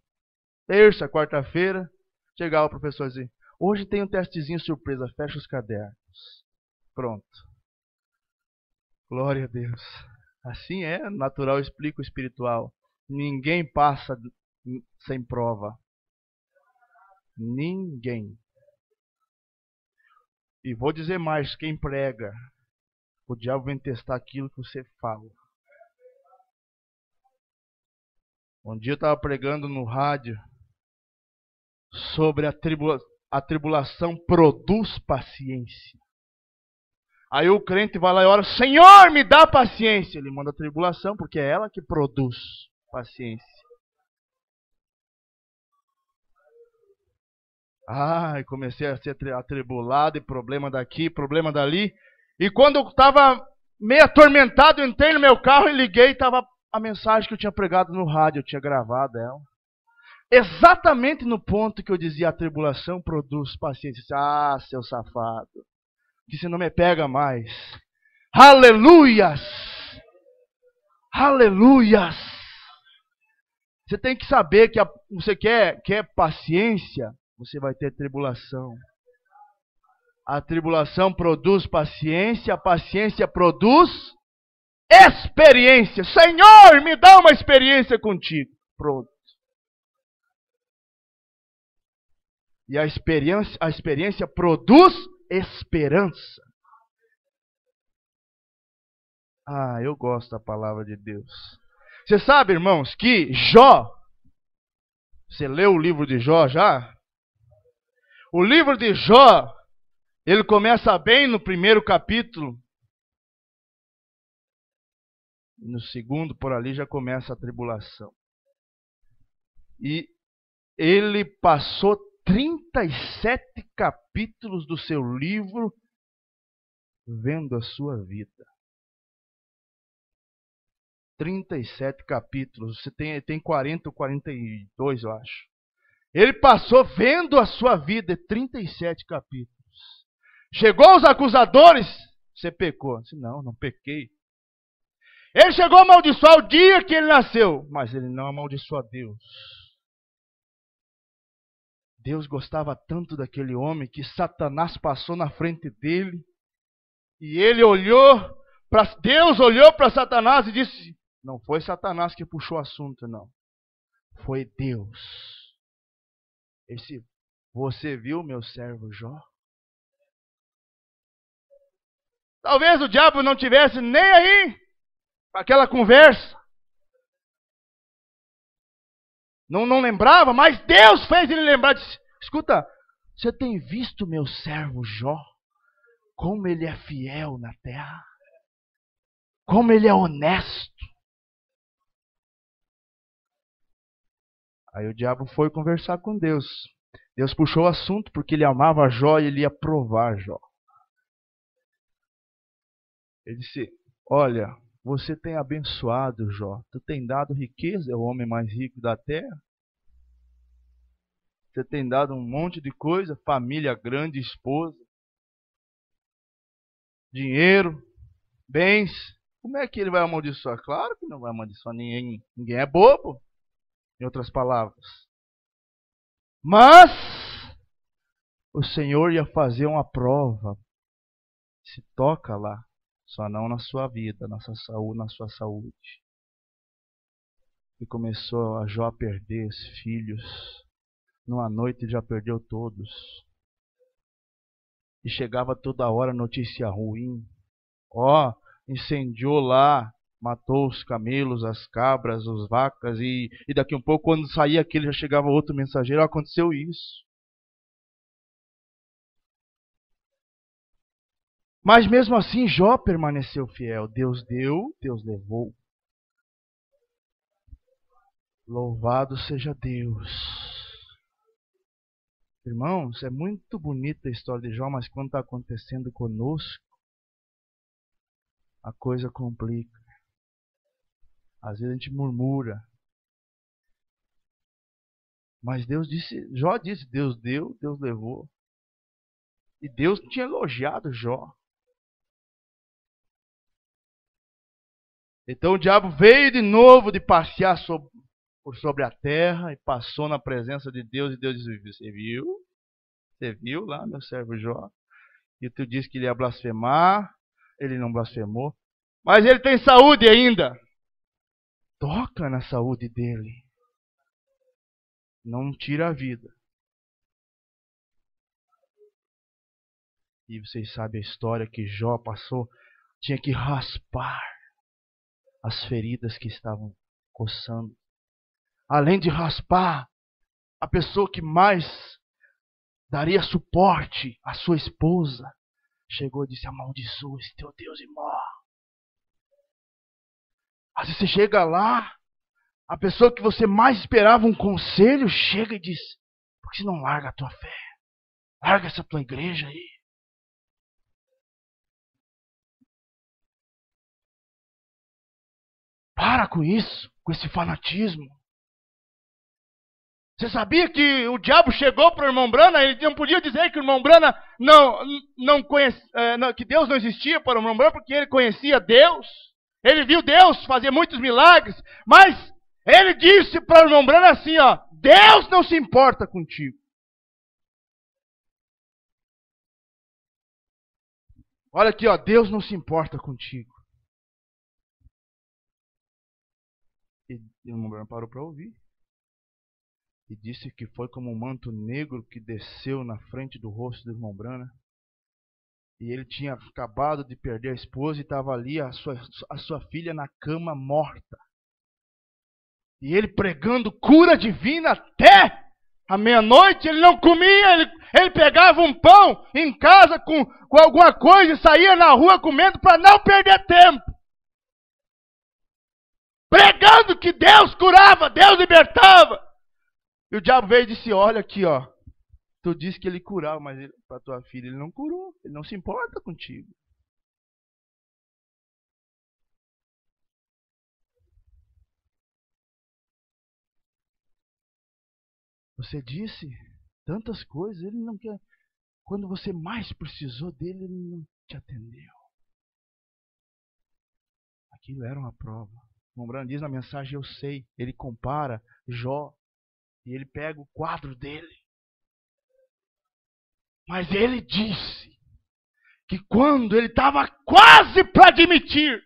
terça, quarta-feira, chegava o professor e dizia, hoje tem um testezinho surpresa, fecha os cadernos. Pronto. Glória a Deus. Assim é, natural explica o espiritual. Ninguém passa sem prova. Ninguém. E vou dizer mais, quem prega, o diabo vem testar aquilo que você fala. Um dia eu estava pregando no rádio sobre a tribulação produz paciência. Aí o crente vai lá e ora, Senhor, me dá paciência. Ele manda a tribulação, porque é ela que produz paciência. E comecei a ser atribulado, e problema daqui, problema dali. E quando eu estava meio atormentado, eu entrei no meu carro e liguei, estava a mensagem que eu tinha pregado no rádio, eu tinha gravado ela. Exatamente no ponto que eu dizia, a tribulação produz paciência. Seu safado, que você não me pega mais. Aleluias! Aleluias! Você tem que saber que você quer paciência, você vai ter tribulação. A tribulação produz paciência, a paciência produz experiência. Senhor, me dá uma experiência contigo. Pronto. E a experiência produz esperança. Ah, eu gosto da palavra de Deus. Você sabe, irmãos, que Jó, você leu o livro de Jó já? O livro de Jó, ele começa bem no primeiro capítulo. No segundo, por ali, já começa a tribulação. E ele passou 37 capítulos do seu livro vendo a sua vida. 37 capítulos. Você tem 40 ou 42, eu acho. Ele passou vendo a sua vida 37 capítulos. Chegou os acusadores. Você pecou. Disse, não pequei. Ele chegou a amaldiçoar o dia que ele nasceu. Mas ele não amaldiçoou a Deus. Deus gostava tanto daquele homem que Satanás passou na frente dele. E ele olhou para Deus, olhou para Satanás e disse: não foi Satanás que puxou o assunto, não. Foi Deus. Ele disse: você viu meu servo Jó? Talvez o diabo não tivesse nem aí para aquela conversa. Não lembrava, mas Deus fez ele lembrar. Disse, escuta, você tem visto meu servo Jó? Como ele é fiel na terra? Como ele é honesto? Aí o diabo foi conversar com Deus. Deus puxou o assunto porque ele amava Jó e ele ia provar Jó. Ele disse, olha, você tem abençoado Jó. Tu tem dado riqueza, é o homem mais rico da terra. Você tem dado um monte de coisa, família grande, esposa, dinheiro, bens. Como é que ele vai amaldiçoar? Claro que não vai amaldiçoar ninguém. Ninguém é bobo, em outras palavras. Mas o Senhor ia fazer uma prova. Se toca lá, só não na sua vida, na sua saúde. E começou a Jó a perder os filhos. Numa noite ele já perdeu todos. E chegava toda hora notícia ruim. Ó, incendiou lá, matou os camelos, as cabras, as vacas. E daqui a um pouco, quando saía aquele, já chegava outro mensageiro. Aconteceu isso. Mas mesmo assim, Jó permaneceu fiel. Deus deu, Deus levou. Louvado seja Deus. Irmãos, é muito bonita a história de Jó, mas quando está acontecendo conosco, a coisa complica. Às vezes a gente murmura. Mas Deus disse, Jó disse, Deus deu, Deus levou. E Deus tinha elogiado Jó. Então o diabo veio de novo de passear sobre a terra e passou na presença de Deus. E Deus disse, você viu? Você viu lá meu servo Jó? E tu disse que ele ia blasfemar. Ele não blasfemou. Mas ele tem saúde ainda. Toca na saúde dele. Não tira a vida. E vocês sabem a história que Jó passou. Tinha que raspar as feridas que estavam coçando. Além de raspar, a pessoa que mais daria suporte à sua esposa chegou e disse, amaldiçoa esse teu Deus e morre. Às vezes você chega lá, a pessoa que você mais esperava um conselho chega e diz, por que você não larga a tua fé? Larga essa tua igreja aí. Para com isso, com esse fanatismo. Você sabia que o diabo chegou para o irmão Brana? Ele não podia dizer que o irmão Brana não conhece, que Deus não existia para o irmão Brana, porque ele conhecia Deus. Ele viu Deus fazer muitos milagres. Mas ele disse para o irmão Brana assim, ó, Deus não se importa contigo. Olha aqui, ó, Deus não se importa contigo. E o irmão Brana parou para ouvir. E disse que foi como um manto negro que desceu na frente do rosto do irmão Brana. E ele tinha acabado de perder a esposa e estava ali a sua filha na cama morta. E ele pregando cura divina até à meia-noite. Ele não comia, ele pegava um pão em casa com alguma coisa e saía na rua comendo para não perder tempo. Pregando que Deus curava, Deus libertava. E o diabo veio e disse, olha aqui, ó. Tu disse que ele curava, mas para tua filha ele não curou. Ele não se importa contigo. Você disse tantas coisas, ele não quer. Quando você mais precisou dele, ele não te atendeu. Aquilo era uma prova. O Mombrano diz na mensagem, eu sei. Ele compara Jó e ele pega o quadro dele. Mas ele disse que quando ele estava quase para admitir,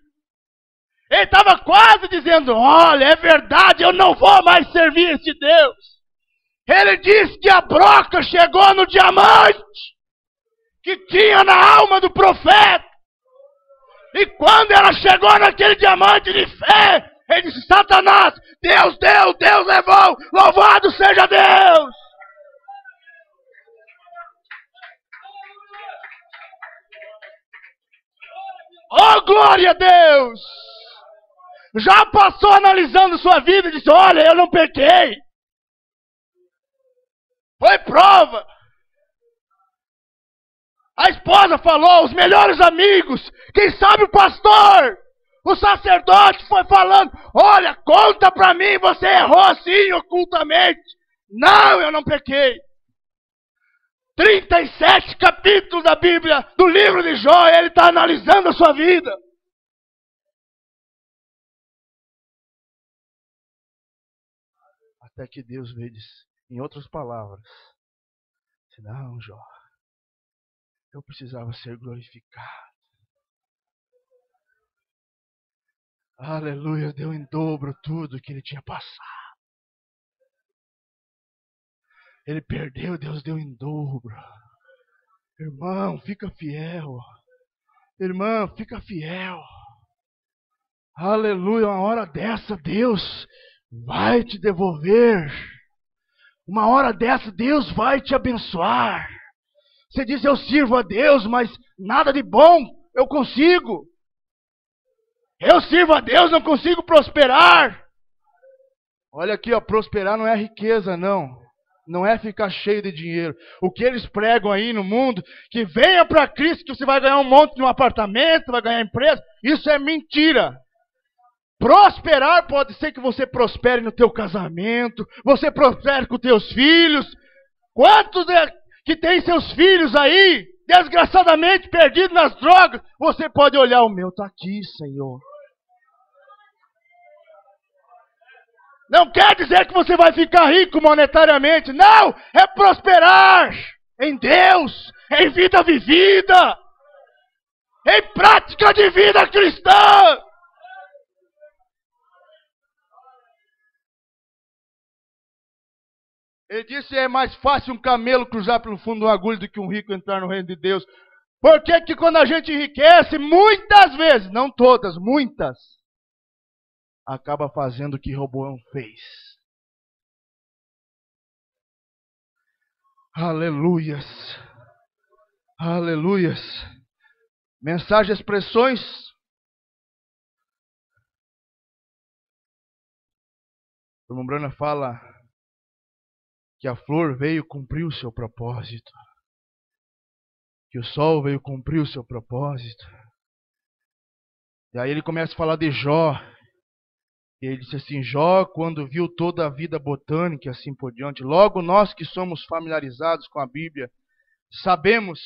ele estava quase dizendo, olha, é verdade, eu não vou mais servir esse Deus. Ele disse que a broca chegou no diamante que tinha na alma do profeta. E quando ela chegou naquele diamante de fé, ele disse, Satanás, Deus deu, Deus levou, louvado seja Deus. Oh, glória a Deus! Já passou analisando sua vida e disse, olha, eu não pequei. Foi prova. A esposa falou, os melhores amigos, quem sabe o pastor, o sacerdote foi falando, olha, conta pra mim, você errou assim ocultamente. Não, eu não pequei. 37 capítulos da Bíblia, do livro de Jó, ele está analisando a sua vida. Até que Deus veio, em outras palavras, não, Jó, eu precisava ser glorificado. Aleluia, deu em dobro tudo que ele tinha passado. Ele perdeu, Deus deu em dobro. Irmão, fica fiel. Irmã, fica fiel. Aleluia, uma hora dessa Deus vai te devolver. Uma hora dessa Deus vai te abençoar. Você diz, eu sirvo a Deus, mas nada de bom eu consigo. Eu sirvo a Deus, não consigo prosperar. Olha aqui, ó, prosperar não é riqueza, não. Não é ficar cheio de dinheiro. O que eles pregam aí no mundo, que venha para Cristo, que você vai ganhar um monte de um apartamento, vai ganhar empresa, isso é mentira. Prosperar pode ser que você prospere no teu casamento, você prospere com teus filhos. Quantos que tem seus filhos aí, desgraçadamente perdidos nas drogas, você pode olhar, o meu está aqui, Senhor. Não quer dizer que você vai ficar rico monetariamente. Não! É prosperar em Deus, em vida vivida, em prática de vida cristã. Ele disse, é mais fácil um camelo cruzar pelo fundo de uma agulha do que um rico entrar no reino de Deus. Porque que quando a gente enriquece, muitas vezes, não todas, muitas, acaba fazendo o que Roboão fez. Aleluias. Aleluias. Mensagem, expressões. O irmão Brana fala que a flor veio cumprir o seu propósito. Que o sol veio cumprir o seu propósito. E aí ele começa a falar de Jó. Ele disse assim, Jó, quando viu toda a vida botânica e assim por diante, logo nós que somos familiarizados com a Bíblia, sabemos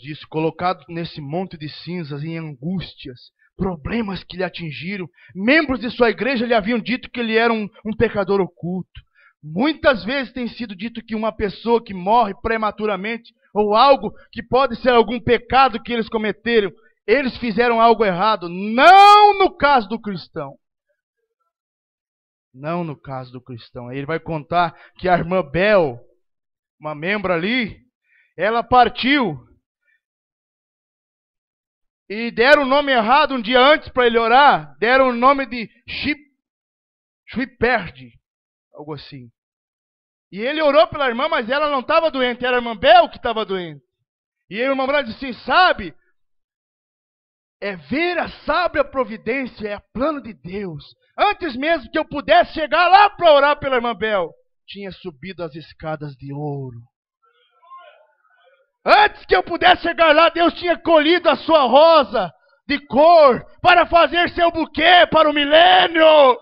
disso, colocado nesse monte de cinzas, em angústias, problemas que lhe atingiram, membros de sua igreja lhe haviam dito que ele era um pecador oculto. Muitas vezes tem sido dito que uma pessoa que morre prematuramente, ou algo que pode ser algum pecado que eles cometeram, eles fizeram algo errado. Não no caso do cristão. Não no caso do cristão. Aí ele vai contar que a irmã Bel, uma membra ali, ela partiu. E deram o nome errado um dia antes para ele orar. Deram o nome de Chuiperde, algo assim. E ele orou pela irmã, mas ela não estava doente. Era a irmã Bel que estava doente. E aí o irmão Branham disse assim, sabe, é ver a sábia providência, é plano de Deus. Antes mesmo que eu pudesse chegar lá para orar pela irmã Bel, tinha subido as escadas de ouro. Antes que eu pudesse chegar lá, Deus tinha colhido a sua rosa de cor para fazer seu buquê para o milênio.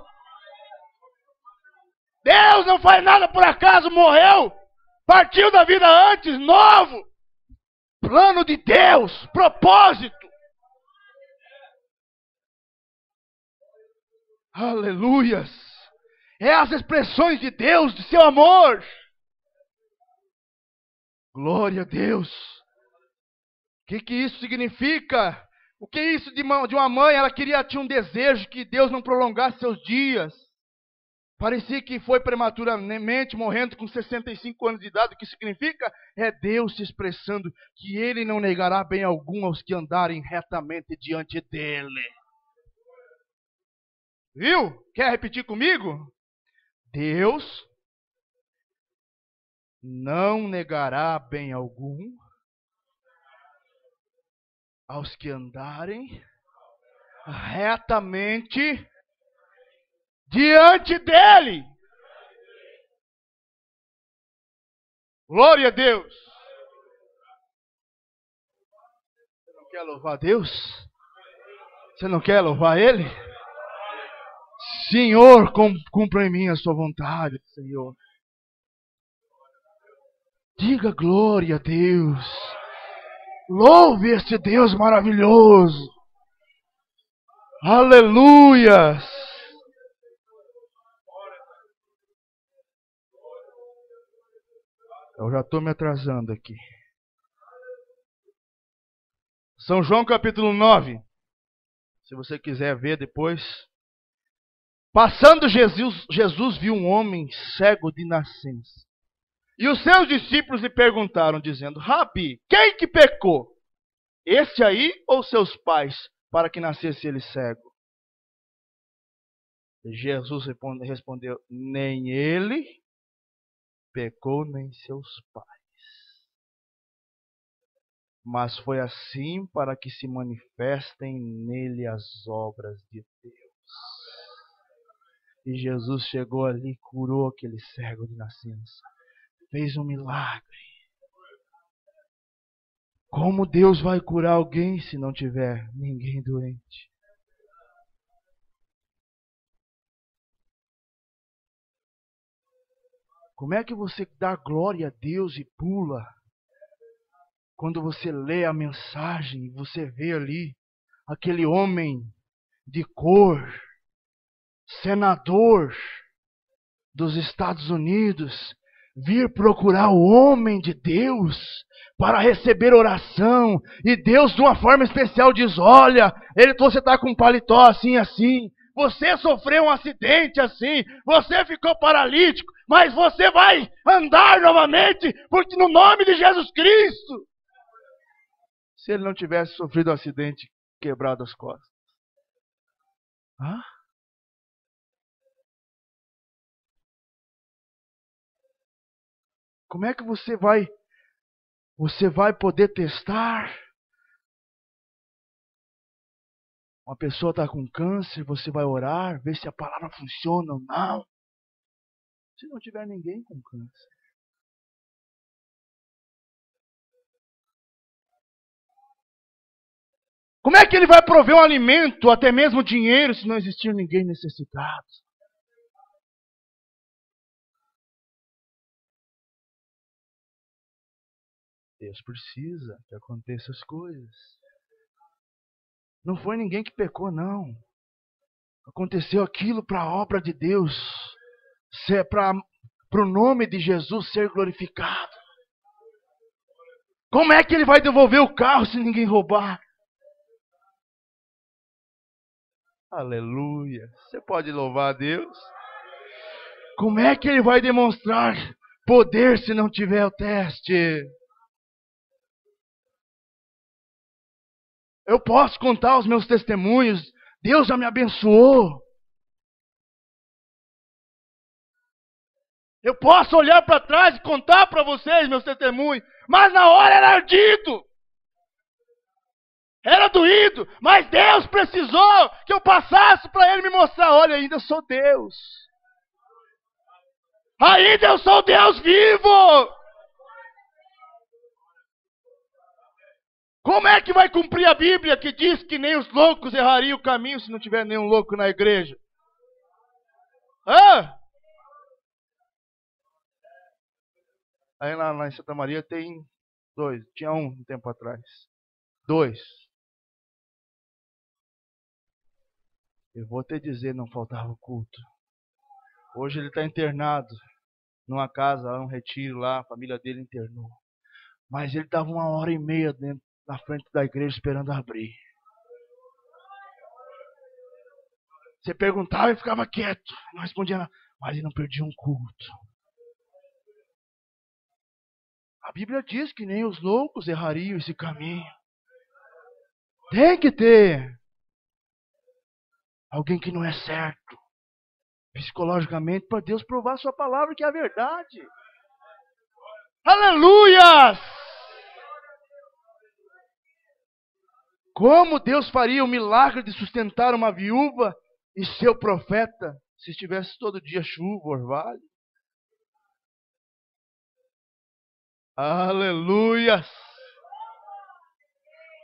Deus não faz nada por acaso, morreu, partiu da vida antes, novo. Plano de Deus, propósito. Aleluias. É as expressões de Deus, de seu amor. Glória a Deus. O que isso significa? O que é isso de uma mãe? Ela tinha um desejo que Deus não prolongasse seus dias. Parecia que foi prematuramente, morrendo com 65 anos de idade. O que significa? É Deus se expressando que Ele não negará bem algum aos que andarem retamente diante dEle. Viu? Quer repetir comigo? Deus não negará bem algum aos que andarem retamente diante dEle. Glória a Deus. Você não quer louvar Deus? Você não quer louvar Ele? Senhor, cumpra em mim a sua vontade, Senhor. Diga glória a Deus. Louve este Deus maravilhoso. Aleluias. Eu já estou me atrasando aqui. São João capítulo 9. Se você quiser ver depois. Passando Jesus viu um homem cego de nascença. E os seus discípulos lhe perguntaram, dizendo, Rabi, quem que pecou? Este aí ou seus pais, para que nascesse ele cego? E Jesus respondeu, nem ele pecou, nem seus pais. Mas foi assim para que se manifestem nele as obras de Deus. E Jesus chegou ali e curou aquele cego de nascença. Fez um milagre. Como Deus vai curar alguém se não tiver ninguém doente? Como é que você dá glória a Deus e pula? Quando você lê a mensagem e você vê ali aquele homem de cor, senador dos Estados Unidos, vir procurar o homem de Deus para receber oração. E Deus, de uma forma especial, diz, olha, você está com um paletó assim, assim. Você sofreu um acidente assim. Você ficou paralítico. Mas você vai andar novamente, porque no nome de Jesus Cristo. Se ele não tivesse sofrido um acidente, quebrado as costas. Hã? Como é que você vai poder testar? Uma pessoa está com câncer, você vai orar, ver se a palavra funciona ou não. Se não tiver ninguém com câncer. Como é que ele vai prover um alimento, até mesmo dinheiro, se não existir ninguém necessitado? Deus precisa que aconteçam as coisas. Não foi ninguém que pecou, não. Aconteceu aquilo para a obra de Deus, para o nome de Jesus ser glorificado. Como é que ele vai devolver o carro se ninguém roubar? Aleluia. Você pode louvar a Deus? Como é que ele vai demonstrar poder se não tiver o teste. Eu posso contar os meus testemunhos. Deus já me abençoou. Eu posso olhar para trás e contar para vocês meus testemunhos. Mas na hora era ardido. Era doído. Mas Deus precisou que eu passasse para Ele me mostrar. Olha, ainda eu sou Deus. Ainda eu sou Deus vivo. Como é que vai cumprir a Bíblia que diz que nem os loucos errariam o caminho se não tiver nenhum louco na igreja? Aí lá em Santa Maria tem 2. Tinha um tempo atrás. 2. Eu vou te dizer, não faltava culto. Hoje ele está internado numa casa, um retiro lá, a família dele internou. Mas ele estava 1h30 dentro, na frente da igreja esperando abrir. Você perguntava e ficava quieto. Não respondia nada. Mas ele não perdia um culto. A Bíblia diz que nem os loucos errariam esse caminho. Tem que ter alguém que não é certo psicologicamente para Deus provar a sua palavra que é a verdade. Aleluias! Como Deus faria o milagre de sustentar uma viúva e seu profeta se estivesse todo dia chuva, orvalho? Aleluias!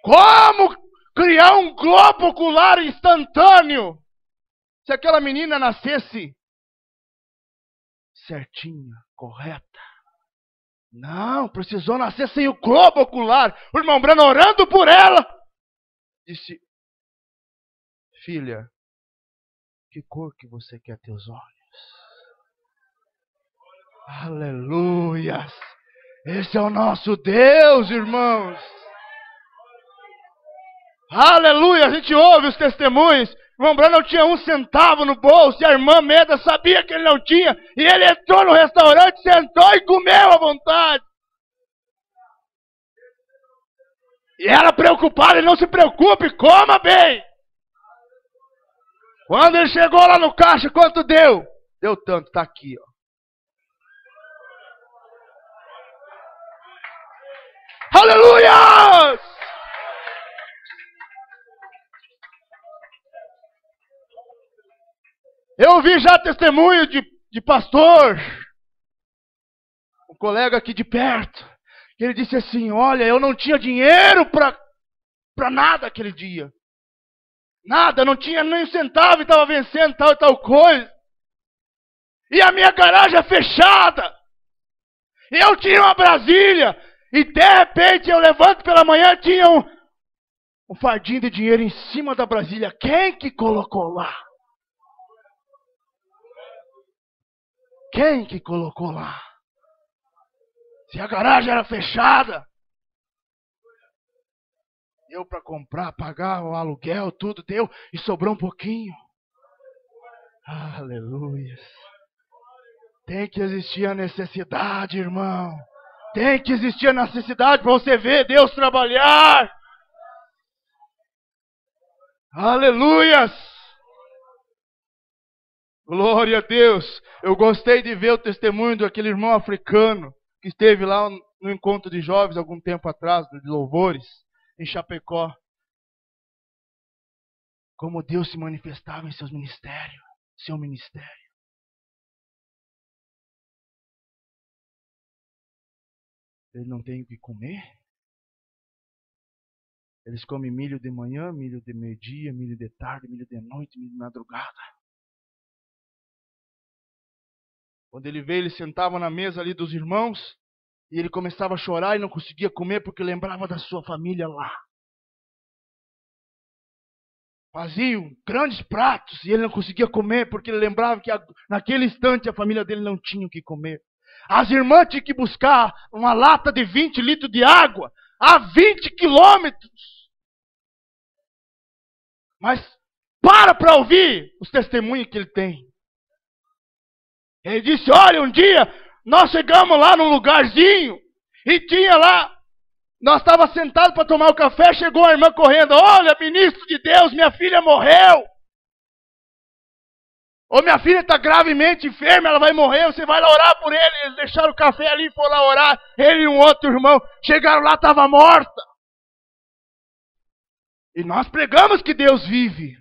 Como criar um globo ocular instantâneo se aquela menina nascesse certinha, correta? Não, precisou nascer sem o globo ocular. O irmão Brano orando por ela disse: filha, que cor que você quer teus olhos? Aleluias! Esse é o nosso Deus, irmãos. Aleluia! A gente ouve os testemunhos. O irmão Brano não tinha 1 centavo no bolso e a irmã Meda sabia que ele não tinha. E ele entrou no restaurante, sentou e comeu à vontade. E ela preocupada, ele não se preocupe, coma bem. Quando ele chegou lá no caixa, quanto deu? Deu tanto, tá aqui, ó. Aleluia! Eu ouvi já testemunho de pastor, um colega aqui de perto, que ele disse assim: olha, eu não tinha dinheiro para nada aquele dia. Nada, não tinha nem um centavo e estava vencendo tal e tal coisa. E a minha garagem é fechada. Eu tinha uma Brasília. E de repente eu levanto pela manhã, tinha um fardinho de dinheiro em cima da Brasília. Quem que colocou lá? Quem que colocou lá? Se a garagem era fechada, deu para comprar, pagar o aluguel, tudo deu e sobrou um pouquinho. Aleluia. Tem que existir a necessidade, irmão. Tem que existir a necessidade para você ver Deus trabalhar. Aleluias! Glória a Deus! Eu gostei de ver o testemunho daquele irmão africano que esteve lá no encontro de jovens algum tempo atrás, de louvores, em Chapecó. Como Deus se manifestava em seu ministério. Eles não têm o que comer? Eles comem milho de manhã, milho de meio-dia, milho de tarde, milho de noite, milho de madrugada. Quando ele veio, ele sentava na mesa ali dos irmãos e ele começava a chorar e não conseguia comer porque lembrava da sua família lá. Faziam grandes pratos e ele não conseguia comer porque ele lembrava que naquele instante a família dele não tinha o que comer. As irmãs tinham que buscar uma lata de 20 litros de água a 20 quilômetros. Mas para ouvir os testemunhos que ele tem. Ele disse: olha, um dia Nós chegamos lá num lugarzinho e tinha lá, nós estávamos sentados para tomar o café, chegou a irmã correndo, olha, ministro de Deus, minha filha morreu. Ou minha filha está gravemente enferma, ela vai morrer, você vai lá orar por ele. Eles deixaram o café ali e foram lá orar. Ele e um outro irmão chegaram lá, estava morta. E nós pregamos que Deus vive,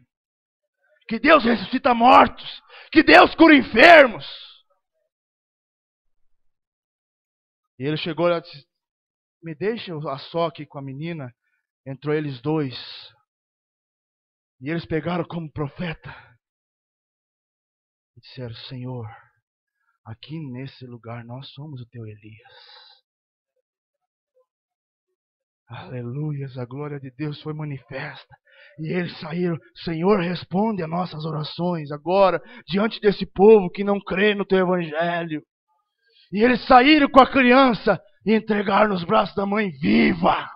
que Deus ressuscita mortos, que Deus cura enfermos. E ele chegou lá e disse, me deixa a só aqui com a menina. Entrou eles dois. E eles pegaram como profeta. E disseram, Senhor, aqui nesse lugar nós somos o teu Elias. Aleluias, a glória de Deus foi manifesta. E eles saíram, Senhor, responde a nossas orações agora, diante desse povo que não crê no teu evangelho. E eles saíram com a criança e entregaram nos braços da mãe viva.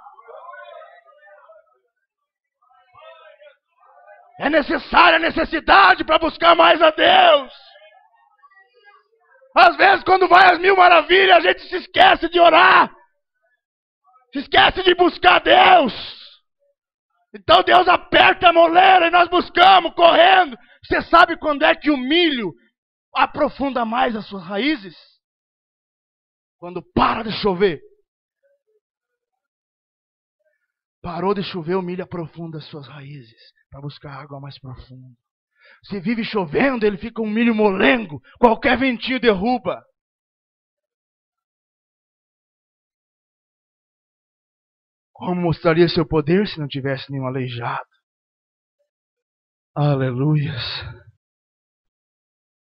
É necessária a necessidade para buscar mais a Deus. Às vezes, quando vai às 1000 maravilhas, a gente se esquece de orar. Se esquece de buscar Deus. Então Deus aperta a moleira e nós buscamos, correndo. Você sabe quando é que o milho aprofunda mais as suas raízes? Quando para de chover. Parou de chover, o milho aprofunda as suas raízes para buscar água mais profunda. Se vive chovendo, ele fica um milho molengo. Qualquer ventinho derruba. Como mostraria seu poder se não tivesse nenhum aleijado? Aleluias.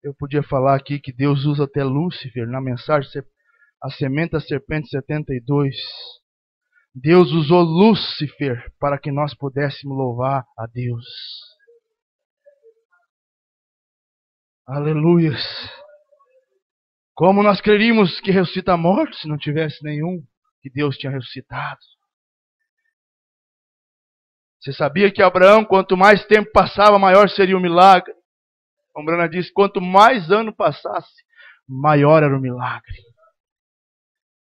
Eu podia falar aqui que Deus usa até Lúcifer na mensagem A Semente da Serpente 72. Deus usou Lúcifer para que nós pudéssemos louvar a Deus. Aleluias. Como nós creríamos que ressuscita morto se não tivesse nenhum que Deus tinha ressuscitado? Você sabia que Abraão, quanto mais tempo passava, maior seria o milagre? Como Brana disse, quanto mais ano passasse, maior era o milagre.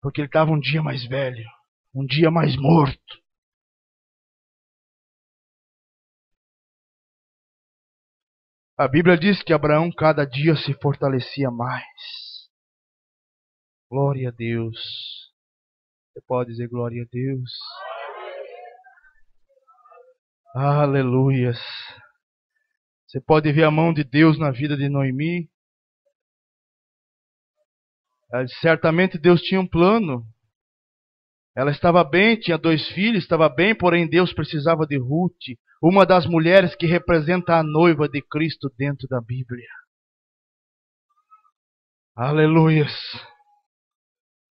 Porque ele estava um dia mais velho, um dia mais morto. A Bíblia diz que Abraão cada dia se fortalecia mais. Glória a Deus. Você pode dizer glória a Deus? Aleluias. Você pode ver a mão de Deus na vida de Noemi. Certamente Deus tinha um plano. Ela estava bem, tinha 2 filhos, estava bem, porém Deus precisava de Ruth, uma das mulheres que representa a noiva de Cristo dentro da Bíblia. Aleluias.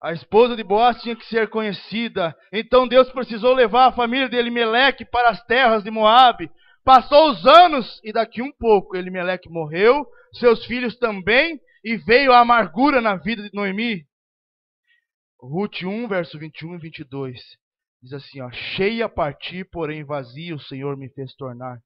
A esposa de Boaz tinha que ser conhecida. Então Deus precisou levar a família de Elimeleque para as terras de Moabe. Passou os anos e daqui um pouco Elimeleque morreu, seus filhos também, e veio a amargura na vida de Noemi. Ruth 1, verso 21 e 22. Diz assim, ó, cheia a partir, porém vazia, o Senhor me fez tornar.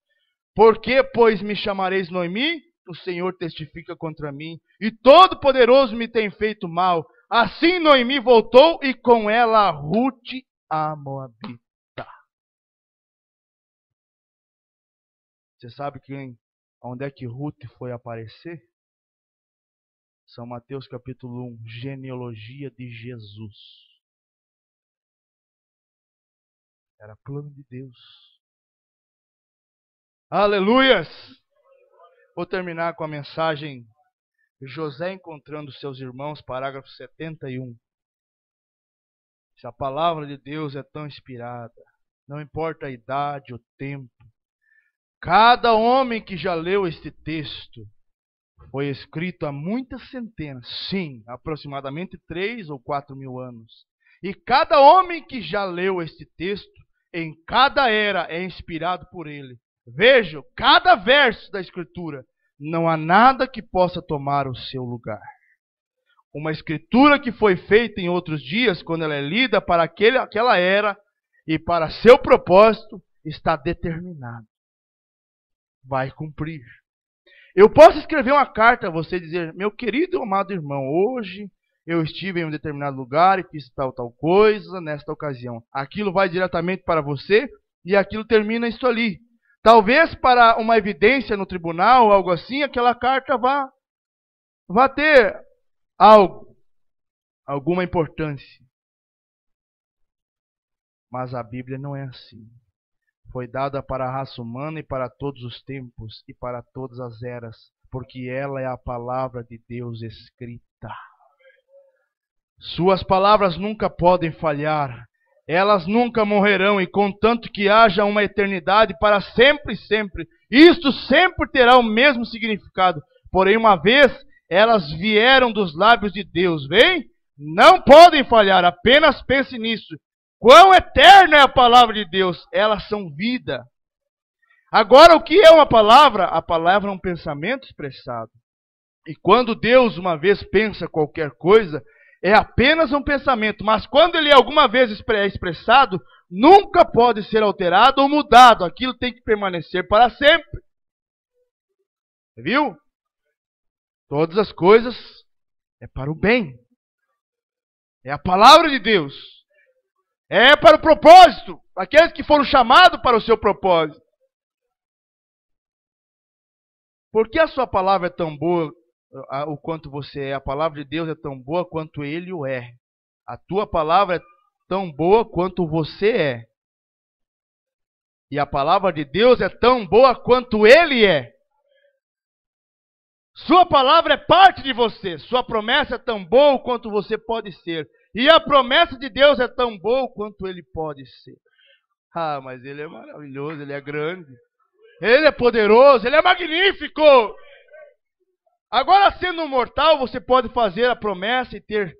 Por que, pois, me chamareis Noemi? O Senhor testifica contra mim, e Todo-Poderoso me tem feito mal. Assim Noemi voltou, e com ela Ruth a Moabita. Você sabe onde é que Ruth foi aparecer? São Mateus capítulo 1, genealogia de Jesus. Era plano de Deus. Aleluias! Vou terminar com a mensagem de José encontrando seus irmãos, parágrafo 71. Se a palavra de Deus é tão inspirada, não importa a idade, o tempo, cada homem que já leu este texto foi escrito há muitas centenas, sim, aproximadamente 3 ou 4 mil anos. E cada homem que já leu este texto, em cada era, é inspirado por ele. Vejam, cada verso da Escritura, não há nada que possa tomar o seu lugar. Uma Escritura que foi feita em outros dias, quando ela é lida para aquela era e para seu propósito, está determinada. Vai cumprir. Eu posso escrever uma carta a você e dizer, meu querido e amado irmão, hoje eu estive em um determinado lugar e fiz tal coisa nesta ocasião. Aquilo vai diretamente para você e aquilo termina isso ali. Talvez para uma evidência no tribunal, algo assim, aquela carta vá ter alguma importância. Mas a Bíblia não é assim. Foi dada para a raça humana e para todos os tempos e para todas as eras, porque ela é a palavra de Deus escrita. Suas palavras nunca podem falhar, elas nunca morrerão, e contanto que haja uma eternidade para sempre e sempre, isto sempre terá o mesmo significado. Porém, uma vez elas vieram dos lábios de Deus, bem? Não podem falhar, apenas pense nisso. Quão eterna é a palavra de Deus, elas são vida. Agora, o que é uma palavra? A palavra é um pensamento expressado. E quando Deus uma vez pensa qualquer coisa, é apenas um pensamento, mas quando ele alguma vez é expressado, nunca pode ser alterado ou mudado. Aquilo tem que permanecer para sempre. Viu? Todas as coisas é para o bem. É a palavra de Deus. É para o propósito. Aqueles que foram chamados para o seu propósito. Por que a sua palavra é tão boa o quanto você é? A palavra de Deus é tão boa quanto Ele o é. A tua palavra é tão boa quanto você é. E a palavra de Deus é tão boa quanto Ele é. Sua palavra é parte de você. Sua promessa é tão boa quanto você pode ser. E a promessa de Deus é tão boa quanto Ele pode ser. Ah, mas Ele é maravilhoso, Ele é grande. Ele é poderoso, Ele é magnífico. Agora, sendo um mortal, você pode fazer a promessa e ter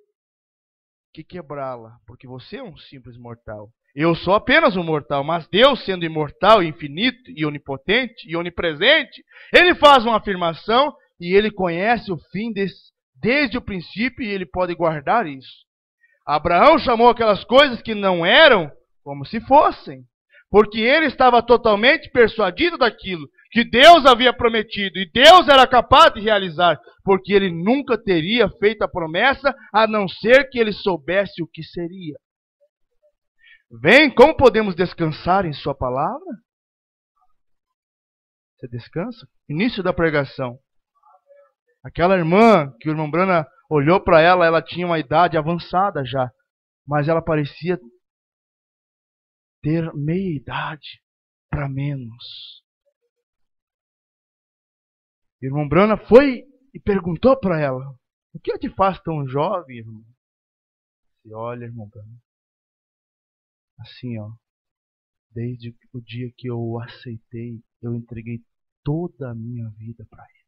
que quebrá-la, porque você é um simples mortal. Eu sou apenas um mortal, mas Deus, sendo imortal, infinito e onipotente e onipresente, Ele faz uma afirmação e Ele conhece o fim desde o princípio e Ele pode guardar isso. Abraão chamou aquelas coisas que não eram como se fossem, porque ele estava totalmente persuadido daquilo que Deus havia prometido, e Deus era capaz de realizar, porque ele nunca teria feito a promessa, a não ser que ele soubesse o que seria. Vem, como podemos descansar em sua palavra? Você descansa? Início da pregação. Aquela irmã que o irmão Brana olhou para ela, ela tinha uma idade avançada já, mas ela parecia ter meia idade para menos. O irmão Brana foi e perguntou para ela: o que te faz tão jovem, irmão? E olha, irmão Brana, assim, ó, desde o dia que eu o aceitei, eu entreguei toda a minha vida para ele.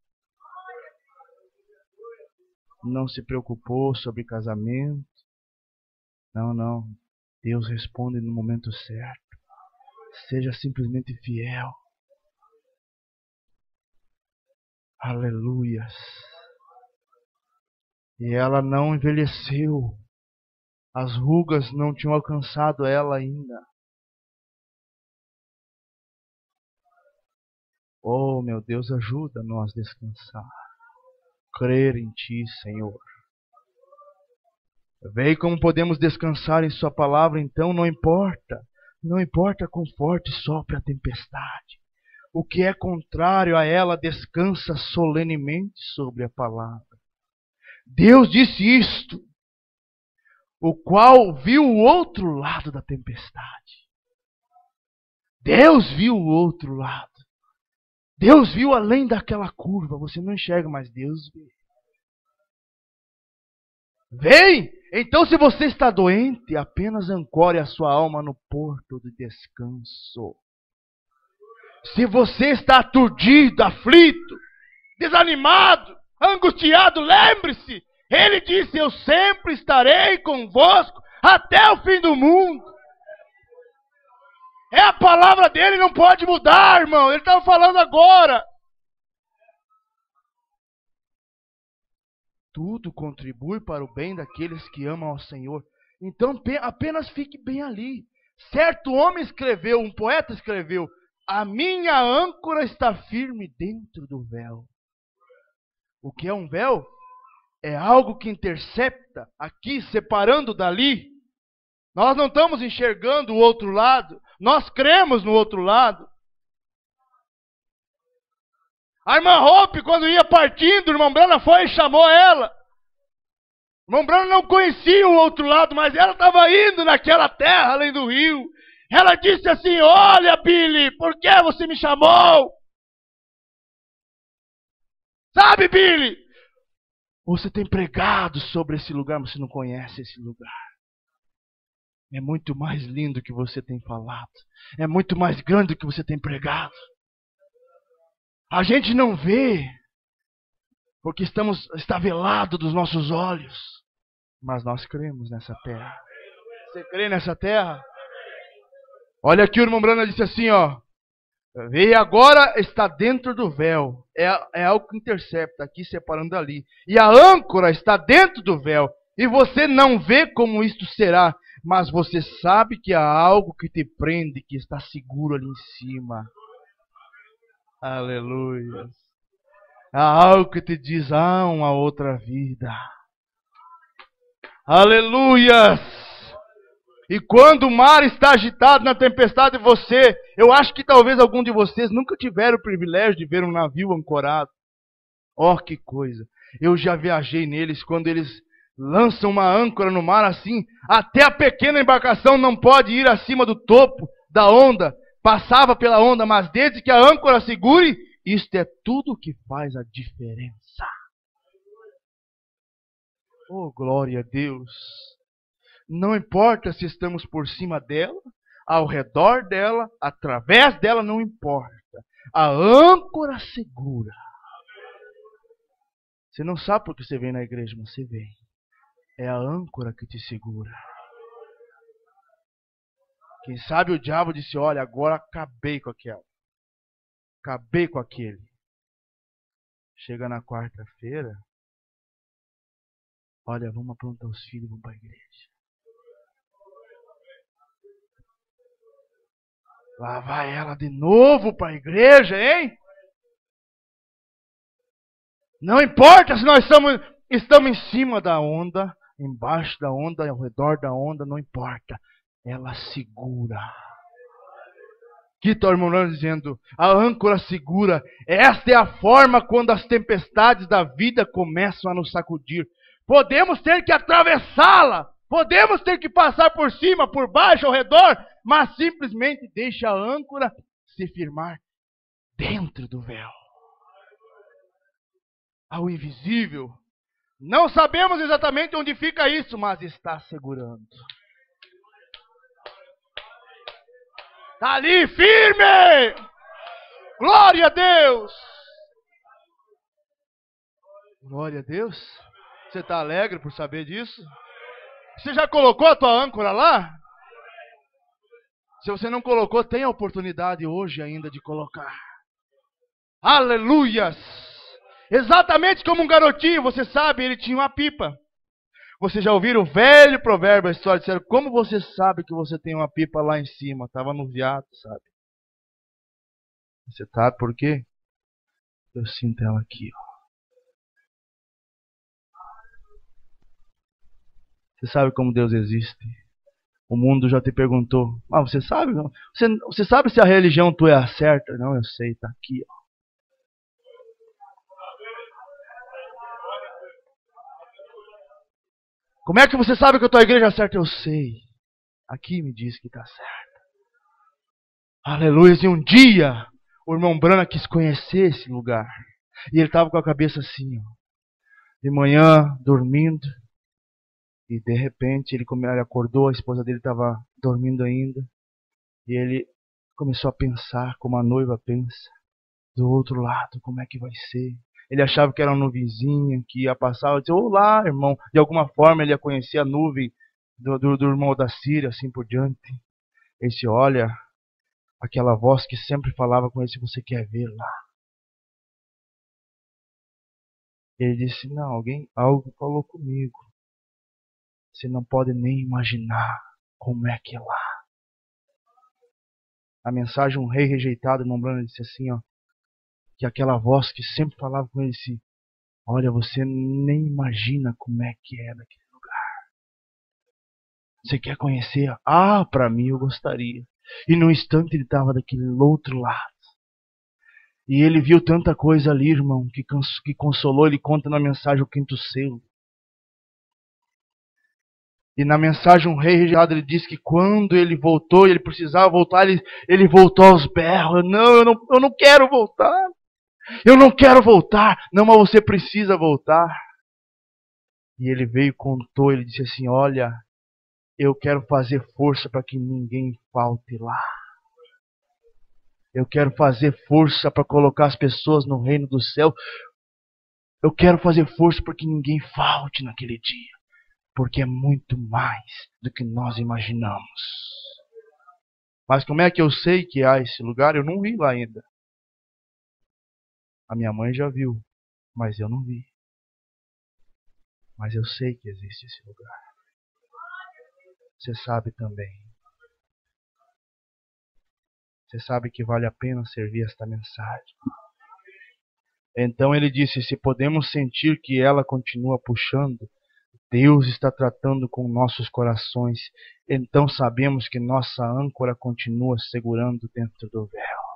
Não se preocupou sobre casamento. Não. Deus responde no momento certo. Seja simplesmente fiel. Aleluias. E ela não envelheceu. As rugas não tinham alcançado ela ainda. Oh, meu Deus, ajuda-nos a descansar. Crer em Ti, Senhor. Vê como podemos descansar em Sua palavra, então não importa. Não importa quão forte sopre a tempestade. O que é contrário a ela descansa solenemente sobre a palavra. Deus disse isto, o qual viu o outro lado da tempestade. Deus viu o outro lado. Deus viu além daquela curva. Você não enxerga, mas Deus vê. Vem! Então, se você está doente, apenas ancore a sua alma no porto de descanso. Se você está aturdido, aflito, desanimado, angustiado, lembre-se, Ele disse: eu sempre estarei convosco até o fim do mundo. É a palavra dele, não pode mudar, irmão. Ele estava falando agora. Tudo contribui para o bem daqueles que amam ao Senhor. Então apenas fique bem ali. Certo homem escreveu, um poeta escreveu: a minha âncora está firme dentro do véu. O que é um véu? é algo que intercepta aqui, separando dali. Nós não estamos enxergando o outro lado. Nós cremos no outro lado. A irmã Hope, quando ia partindo, o irmão Brana foi e chamou ela. O irmão Brana não conhecia o outro lado, mas ela estava indo naquela terra além do rio. Ela disse assim: olha, Billy, por que você me chamou? Sabe, Billy, você tem pregado sobre esse lugar, mas você não conhece esse lugar. É muito mais lindo que você tem falado. É muito mais grande do que você tem pregado. A gente não vê, porque está velado dos nossos olhos. Mas nós cremos nessa terra. Você crê nessa terra? Olha aqui, o irmão Brana disse assim, ó. E agora está dentro do véu. É algo que intercepta aqui, separando dali. E a âncora está dentro do véu. E você não vê como isto será. Mas você sabe que há algo que te prende, que está seguro ali em cima. Aleluia. Há algo que te diz, há uma outra vida. Aleluias! E quando o mar está agitado na tempestade, eu acho que talvez algum de vocês nunca tiveram o privilégio de ver um navio ancorado. Oh, que coisa! Eu já viajei neles, quando eles lançam uma âncora no mar assim, até a pequena embarcação não pode ir acima do topo da onda, passava pela onda, mas desde que a âncora segure, isto é tudo que faz a diferença. Oh, glória a Deus! Não importa se estamos por cima dela, ao redor dela, através dela, não importa. A âncora segura. Você não sabe por que você vem na igreja, mas você vem. É a âncora que te segura. Quem sabe o diabo disse, olha, agora acabei com aquela. Acabei com aquele. Chega na quarta-feira, olha, vamos aprontar os filhos e vamos para a igreja. Lá vai ela de novo para a igreja, hein? Não importa se nós estamos em cima da onda, embaixo da onda, ao redor da onda, não importa. Ela segura. Aqui está o irmão dizendo, a âncora segura. Esta é a forma quando as tempestades da vida começam a nos sacudir. Podemos ter que atravessá-la. Podemos ter que passar por cima, por baixo, ao redor, mas simplesmente deixa a âncora se firmar dentro do véu. Ao invisível. Não sabemos exatamente onde fica isso, mas está segurando. Está ali, firme! Glória a Deus! Glória a Deus! Você está alegre por saber disso? Você já colocou a tua âncora lá? Se você não colocou, tem a oportunidade hoje ainda de colocar. Aleluias! Exatamente como um garotinho, você sabe, ele tinha uma pipa. Vocês já ouviram o velho provérbio, a história, disseram, como você sabe que você tem uma pipa lá em cima? Estava no viado, sabe? Você sabe por quê? Eu sinto ela aqui, ó. Você sabe como Deus existe? O mundo já te perguntou, você sabe? Você sabe se a religião tua é a certa? Não, eu sei, está aqui, ó. Como é que você sabe que a tua igreja é certa? Eu sei. Aqui me diz que está certo. Aleluia. E um dia, o irmão Brana quis conhecer esse lugar. E ele estava com a cabeça assim, ó. De manhã, dormindo. E de repente, ele acordou, a esposa dele estava dormindo ainda. E ele começou a pensar, como a noiva pensa. Do outro lado, como é que vai ser? Ele achava que era uma nuvenzinha que ia passar. Eu disse, olá, irmão. De alguma forma ele ia conhecer a nuvem do irmão da Síria, assim por diante. Ele disse, olha, aquela voz que sempre falava com ele, se você quer ver lá. Ele disse, não, algo falou comigo. Você não pode nem imaginar como é que é lá. A mensagem, um rei rejeitado, irmão Brana disse assim, ó. Que aquela voz que sempre falava com ele, disse, Olha, você nem imagina como é que é daquele lugar. Você quer conhecer? Ah, para mim eu gostaria. E no instante ele estava daquele outro lado. E ele viu tanta coisa ali, irmão, que consolou. Ele conta na mensagem o quinto selo. E na mensagem um rei rejeitado, ele diz que quando ele voltou, ele precisava voltar, ele voltou aos berros. Não, eu não quero voltar. Eu não quero voltar. Não, mas você precisa voltar. E ele veio e contou, ele disse assim, olha, eu quero fazer força para que ninguém falte lá. Eu quero fazer força para colocar as pessoas no reino do céu. Eu quero fazer força para que ninguém falte naquele dia. Porque é muito mais do que nós imaginamos. Mas como é que eu sei que há esse lugar? Eu não vi lá ainda. A minha mãe já viu, mas eu não vi. Mas eu sei que existe esse lugar. Você sabe também. Você sabe que vale a pena servir esta mensagem. Então ele disse, se podemos sentir que ela continua puxando, Deus está tratando com nossos corações. Então sabemos que nossa âncora continua segurando dentro do véu.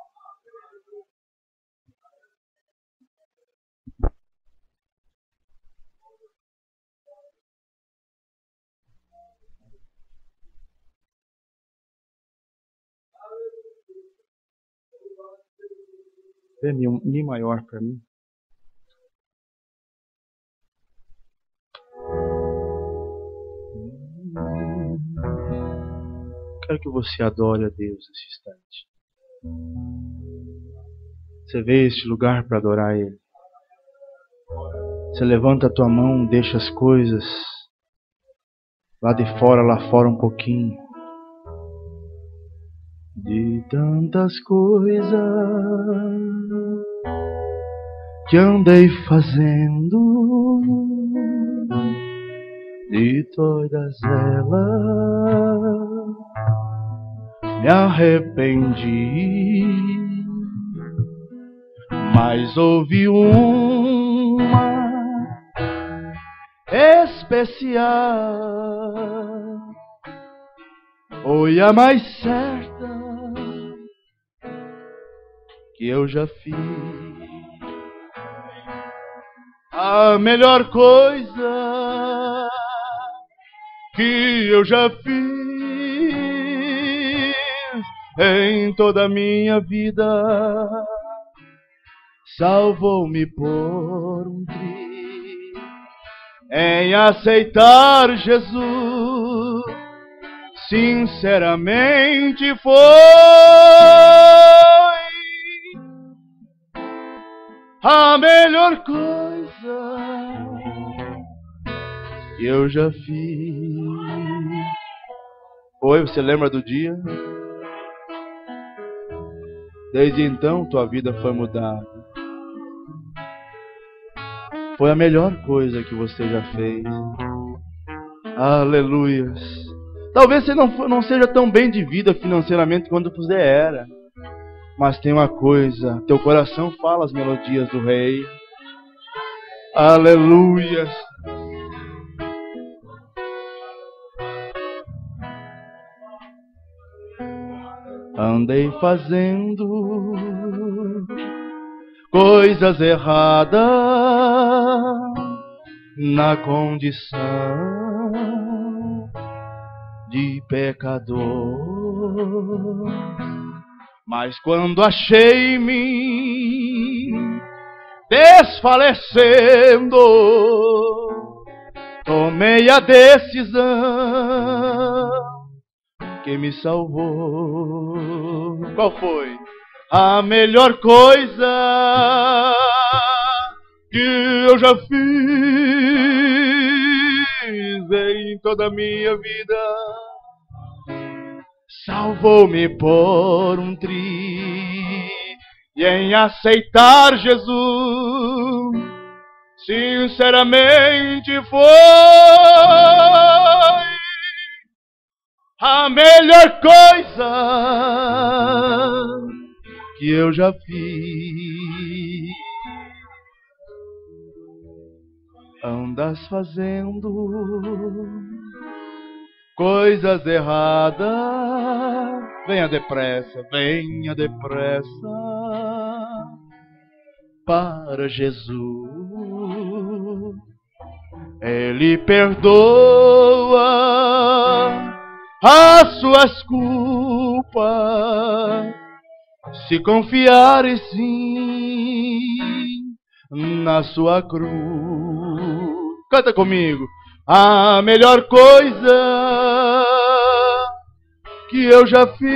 Vê Mi maior para mim. Quero que você adore a Deus nesse instante. Você veio a este lugar para adorar Ele. Você levanta a tua mão, deixa as coisas lá de fora, lá fora um pouquinho. De tantas coisas que andei fazendo, de todas elas me arrependi, mas houve uma especial, foi a mais certa que eu já fiz. A melhor coisa que eu já fiz em toda a minha vida, salvou-me por um triz em aceitar Jesus. Sinceramente foi a melhor coisa que eu já fiz. Oi, você lembra do dia? Desde então tua vida foi mudada. Foi a melhor coisa que você já fez. Aleluias. Talvez você não seja tão bem de vida financeiramente quanto você era. Mas tem uma coisa, teu coração fala as melodias do Rei. Aleluias. Andei fazendo coisas erradas na condição de pecador. Mas quando achei-me desfalecendo, tomei a decisão que me salvou. Qual foi? A melhor coisa que eu já fiz em toda a minha vida, salvou-me por um triz e em aceitar Jesus. Sinceramente foi a melhor coisa que eu já fiz. andas fazendo coisas erradas. Venha depressa para Jesus. Ele perdoa as suas culpas, se confiares sim na sua cruz. Canta comigo. A melhor coisa que eu já fiz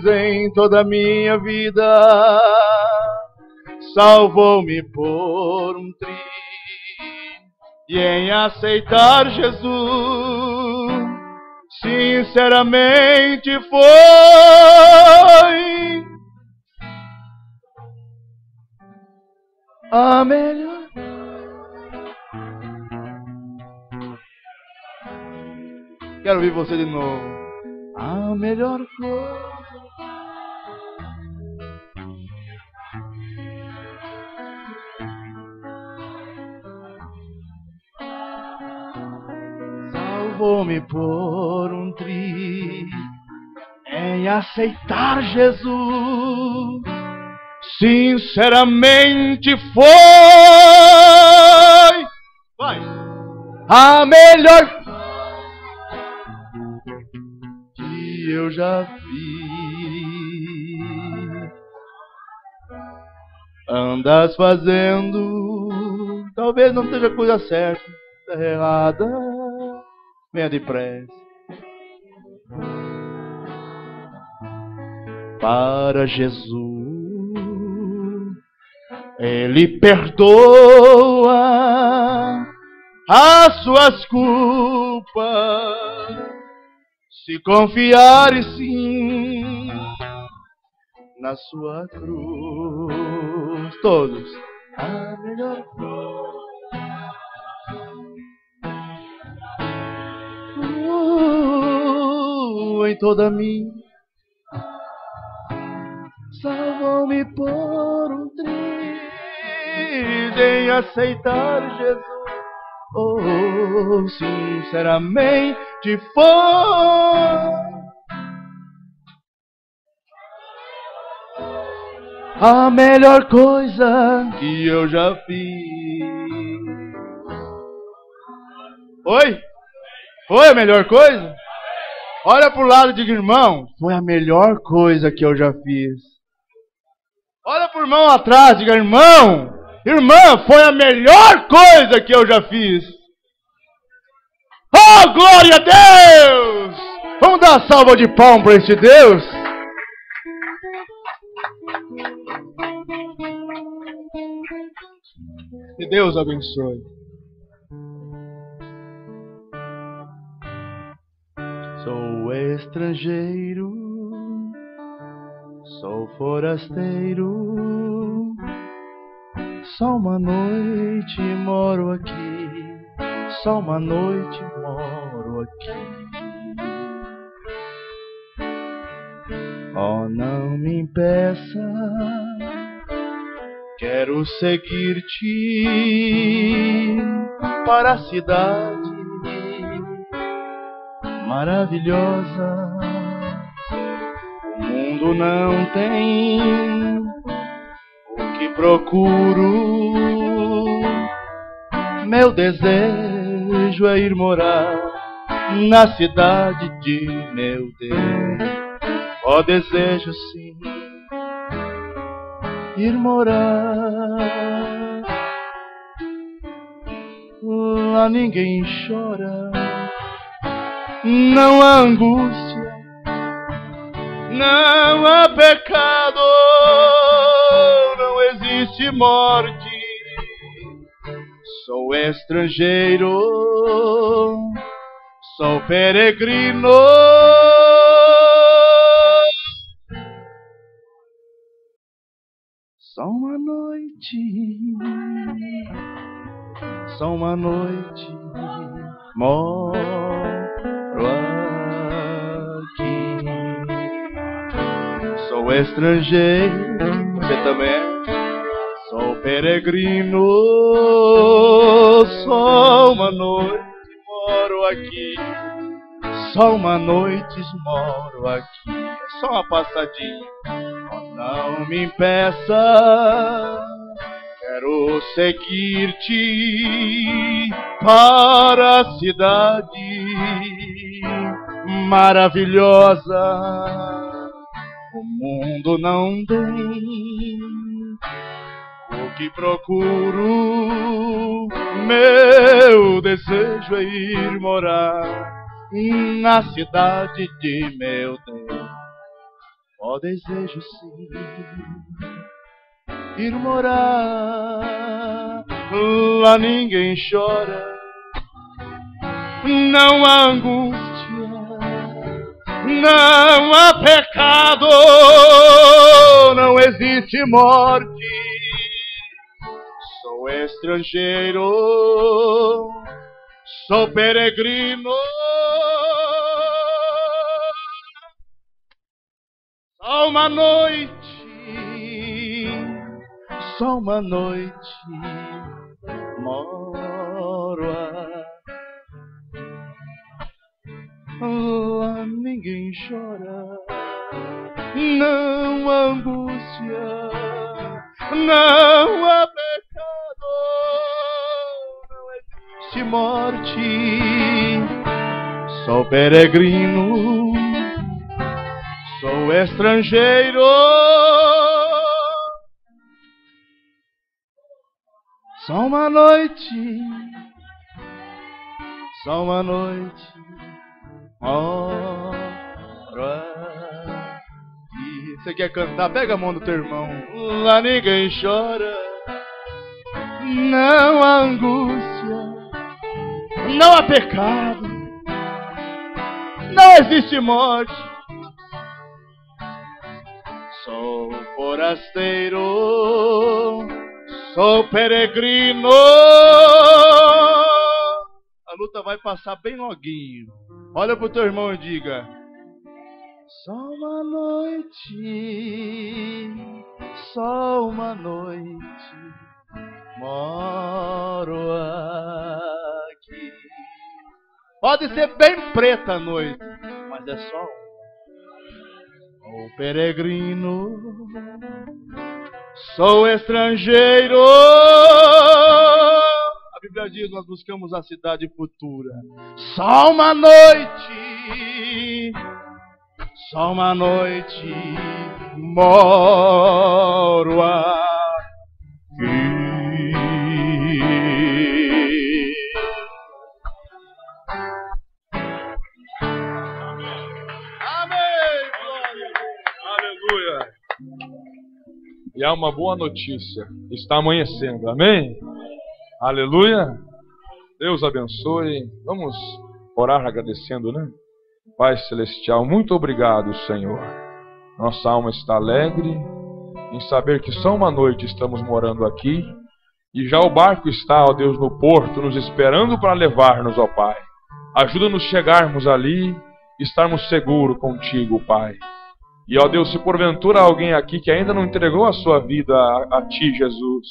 em toda a minha vida, salvou-me por um triz, e em aceitar Jesus, sinceramente foi a melhor. Quero ouvir você de novo. A melhor coisa. Salvou-me por um triz, em aceitar Jesus, sinceramente foi. Vai. A melhor que eu já fiz. Andas fazendo, talvez não seja a coisa certa, errada. Venha depressa para Jesus. Ele perdoa as suas culpas, se confiares sim na sua cruz. Todos. A melhor em toda a minha, salvou-me por um triz, em aceitar Jesus. Oh, sinceramente foi a melhor coisa que eu já fiz. Oi? Foi a melhor coisa? Olha pro lado e diga, irmão, foi a melhor coisa que eu já fiz. Olha pro irmão atrás e diga, irmão, irmã, foi a melhor coisa que eu já fiz. Oh, glória a Deus! Vamos dar uma salva de palmas para esse Deus? Que Deus abençoe. Sou estrangeiro, sou forasteiro, só uma noite moro aqui, só uma noite moro aqui. Oh, não me impeça, quero seguir-te para a cidade maravilhosa. O mundo não tem o que procuro. Meu desejo é ir morar na cidade de meu Deus. Oh, desejo sim ir morar. Lá ninguém chora, não há angústia, não há pecado, não existe morte. Sou estrangeiro, sou peregrino. Só uma noite, só uma noite moro aqui. Sou estrangeiro, você também é? Sou peregrino, só uma noite moro aqui. Só uma noite moro aqui. É só uma passadinha. Não me impeça, quero seguir-te para a cidade maravilhosa. O mundo não tem o que procuro. Meu desejo é ir morar na cidade de meu Deus. Ó, desejo sim ir morar. Lá ninguém chora, não há angústia, não há pecado, não existe morte. Sou estrangeiro, sou peregrino. Só uma noite moro lá ninguém chora, não há angústia, não há pecado, não existe morte. Sou peregrino, sou estrangeiro. Só uma noite moro aqui. Você quer cantar? Pega a mão do teu irmão. Lá ninguém chora, não há angústia, não há pecado, não existe morte. Sou forasteiro, sou peregrino. A luta vai passar bem loguinho. Olha pro teu irmão e diga: só uma noite moro aqui. Pode ser bem preta a noite, mas é só uma. Sou peregrino, sou estrangeiro. A Bíblia diz: nós buscamos a cidade futura. Só uma noite moro aqui. E há uma boa notícia, está amanhecendo, amém? Aleluia! Deus abençoe. Vamos orar agradecendo, né? Pai Celestial, muito obrigado, Senhor. Nossa alma está alegre em saber que só uma noite estamos morando aqui e já o barco está, ó Deus, no porto, nos esperando para levar-nos, ó Pai. Ajuda-nos a chegarmos ali e estarmos seguros contigo, Pai. E, ó Deus, se porventura alguém aqui que ainda não entregou a sua vida a Ti, Jesus,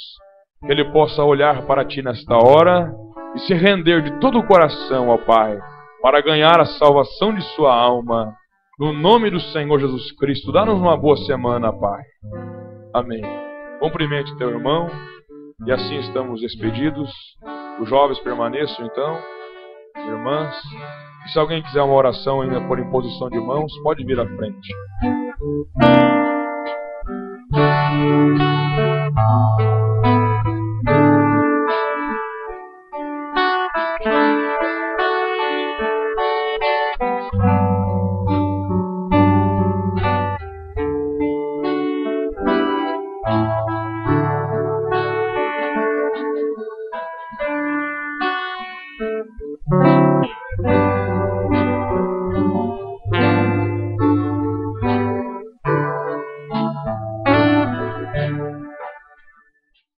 que ele possa olhar para Ti nesta hora e se render de todo o coração, ó Pai, para ganhar a salvação de sua alma. No nome do Senhor Jesus Cristo, dá-nos uma boa semana, Pai. Amém. Cumprimente teu irmão. E assim estamos despedidos. Os jovens permaneçam, então. Irmãs. E se alguém quiser uma oração ainda por imposição de mãos, pode vir à frente.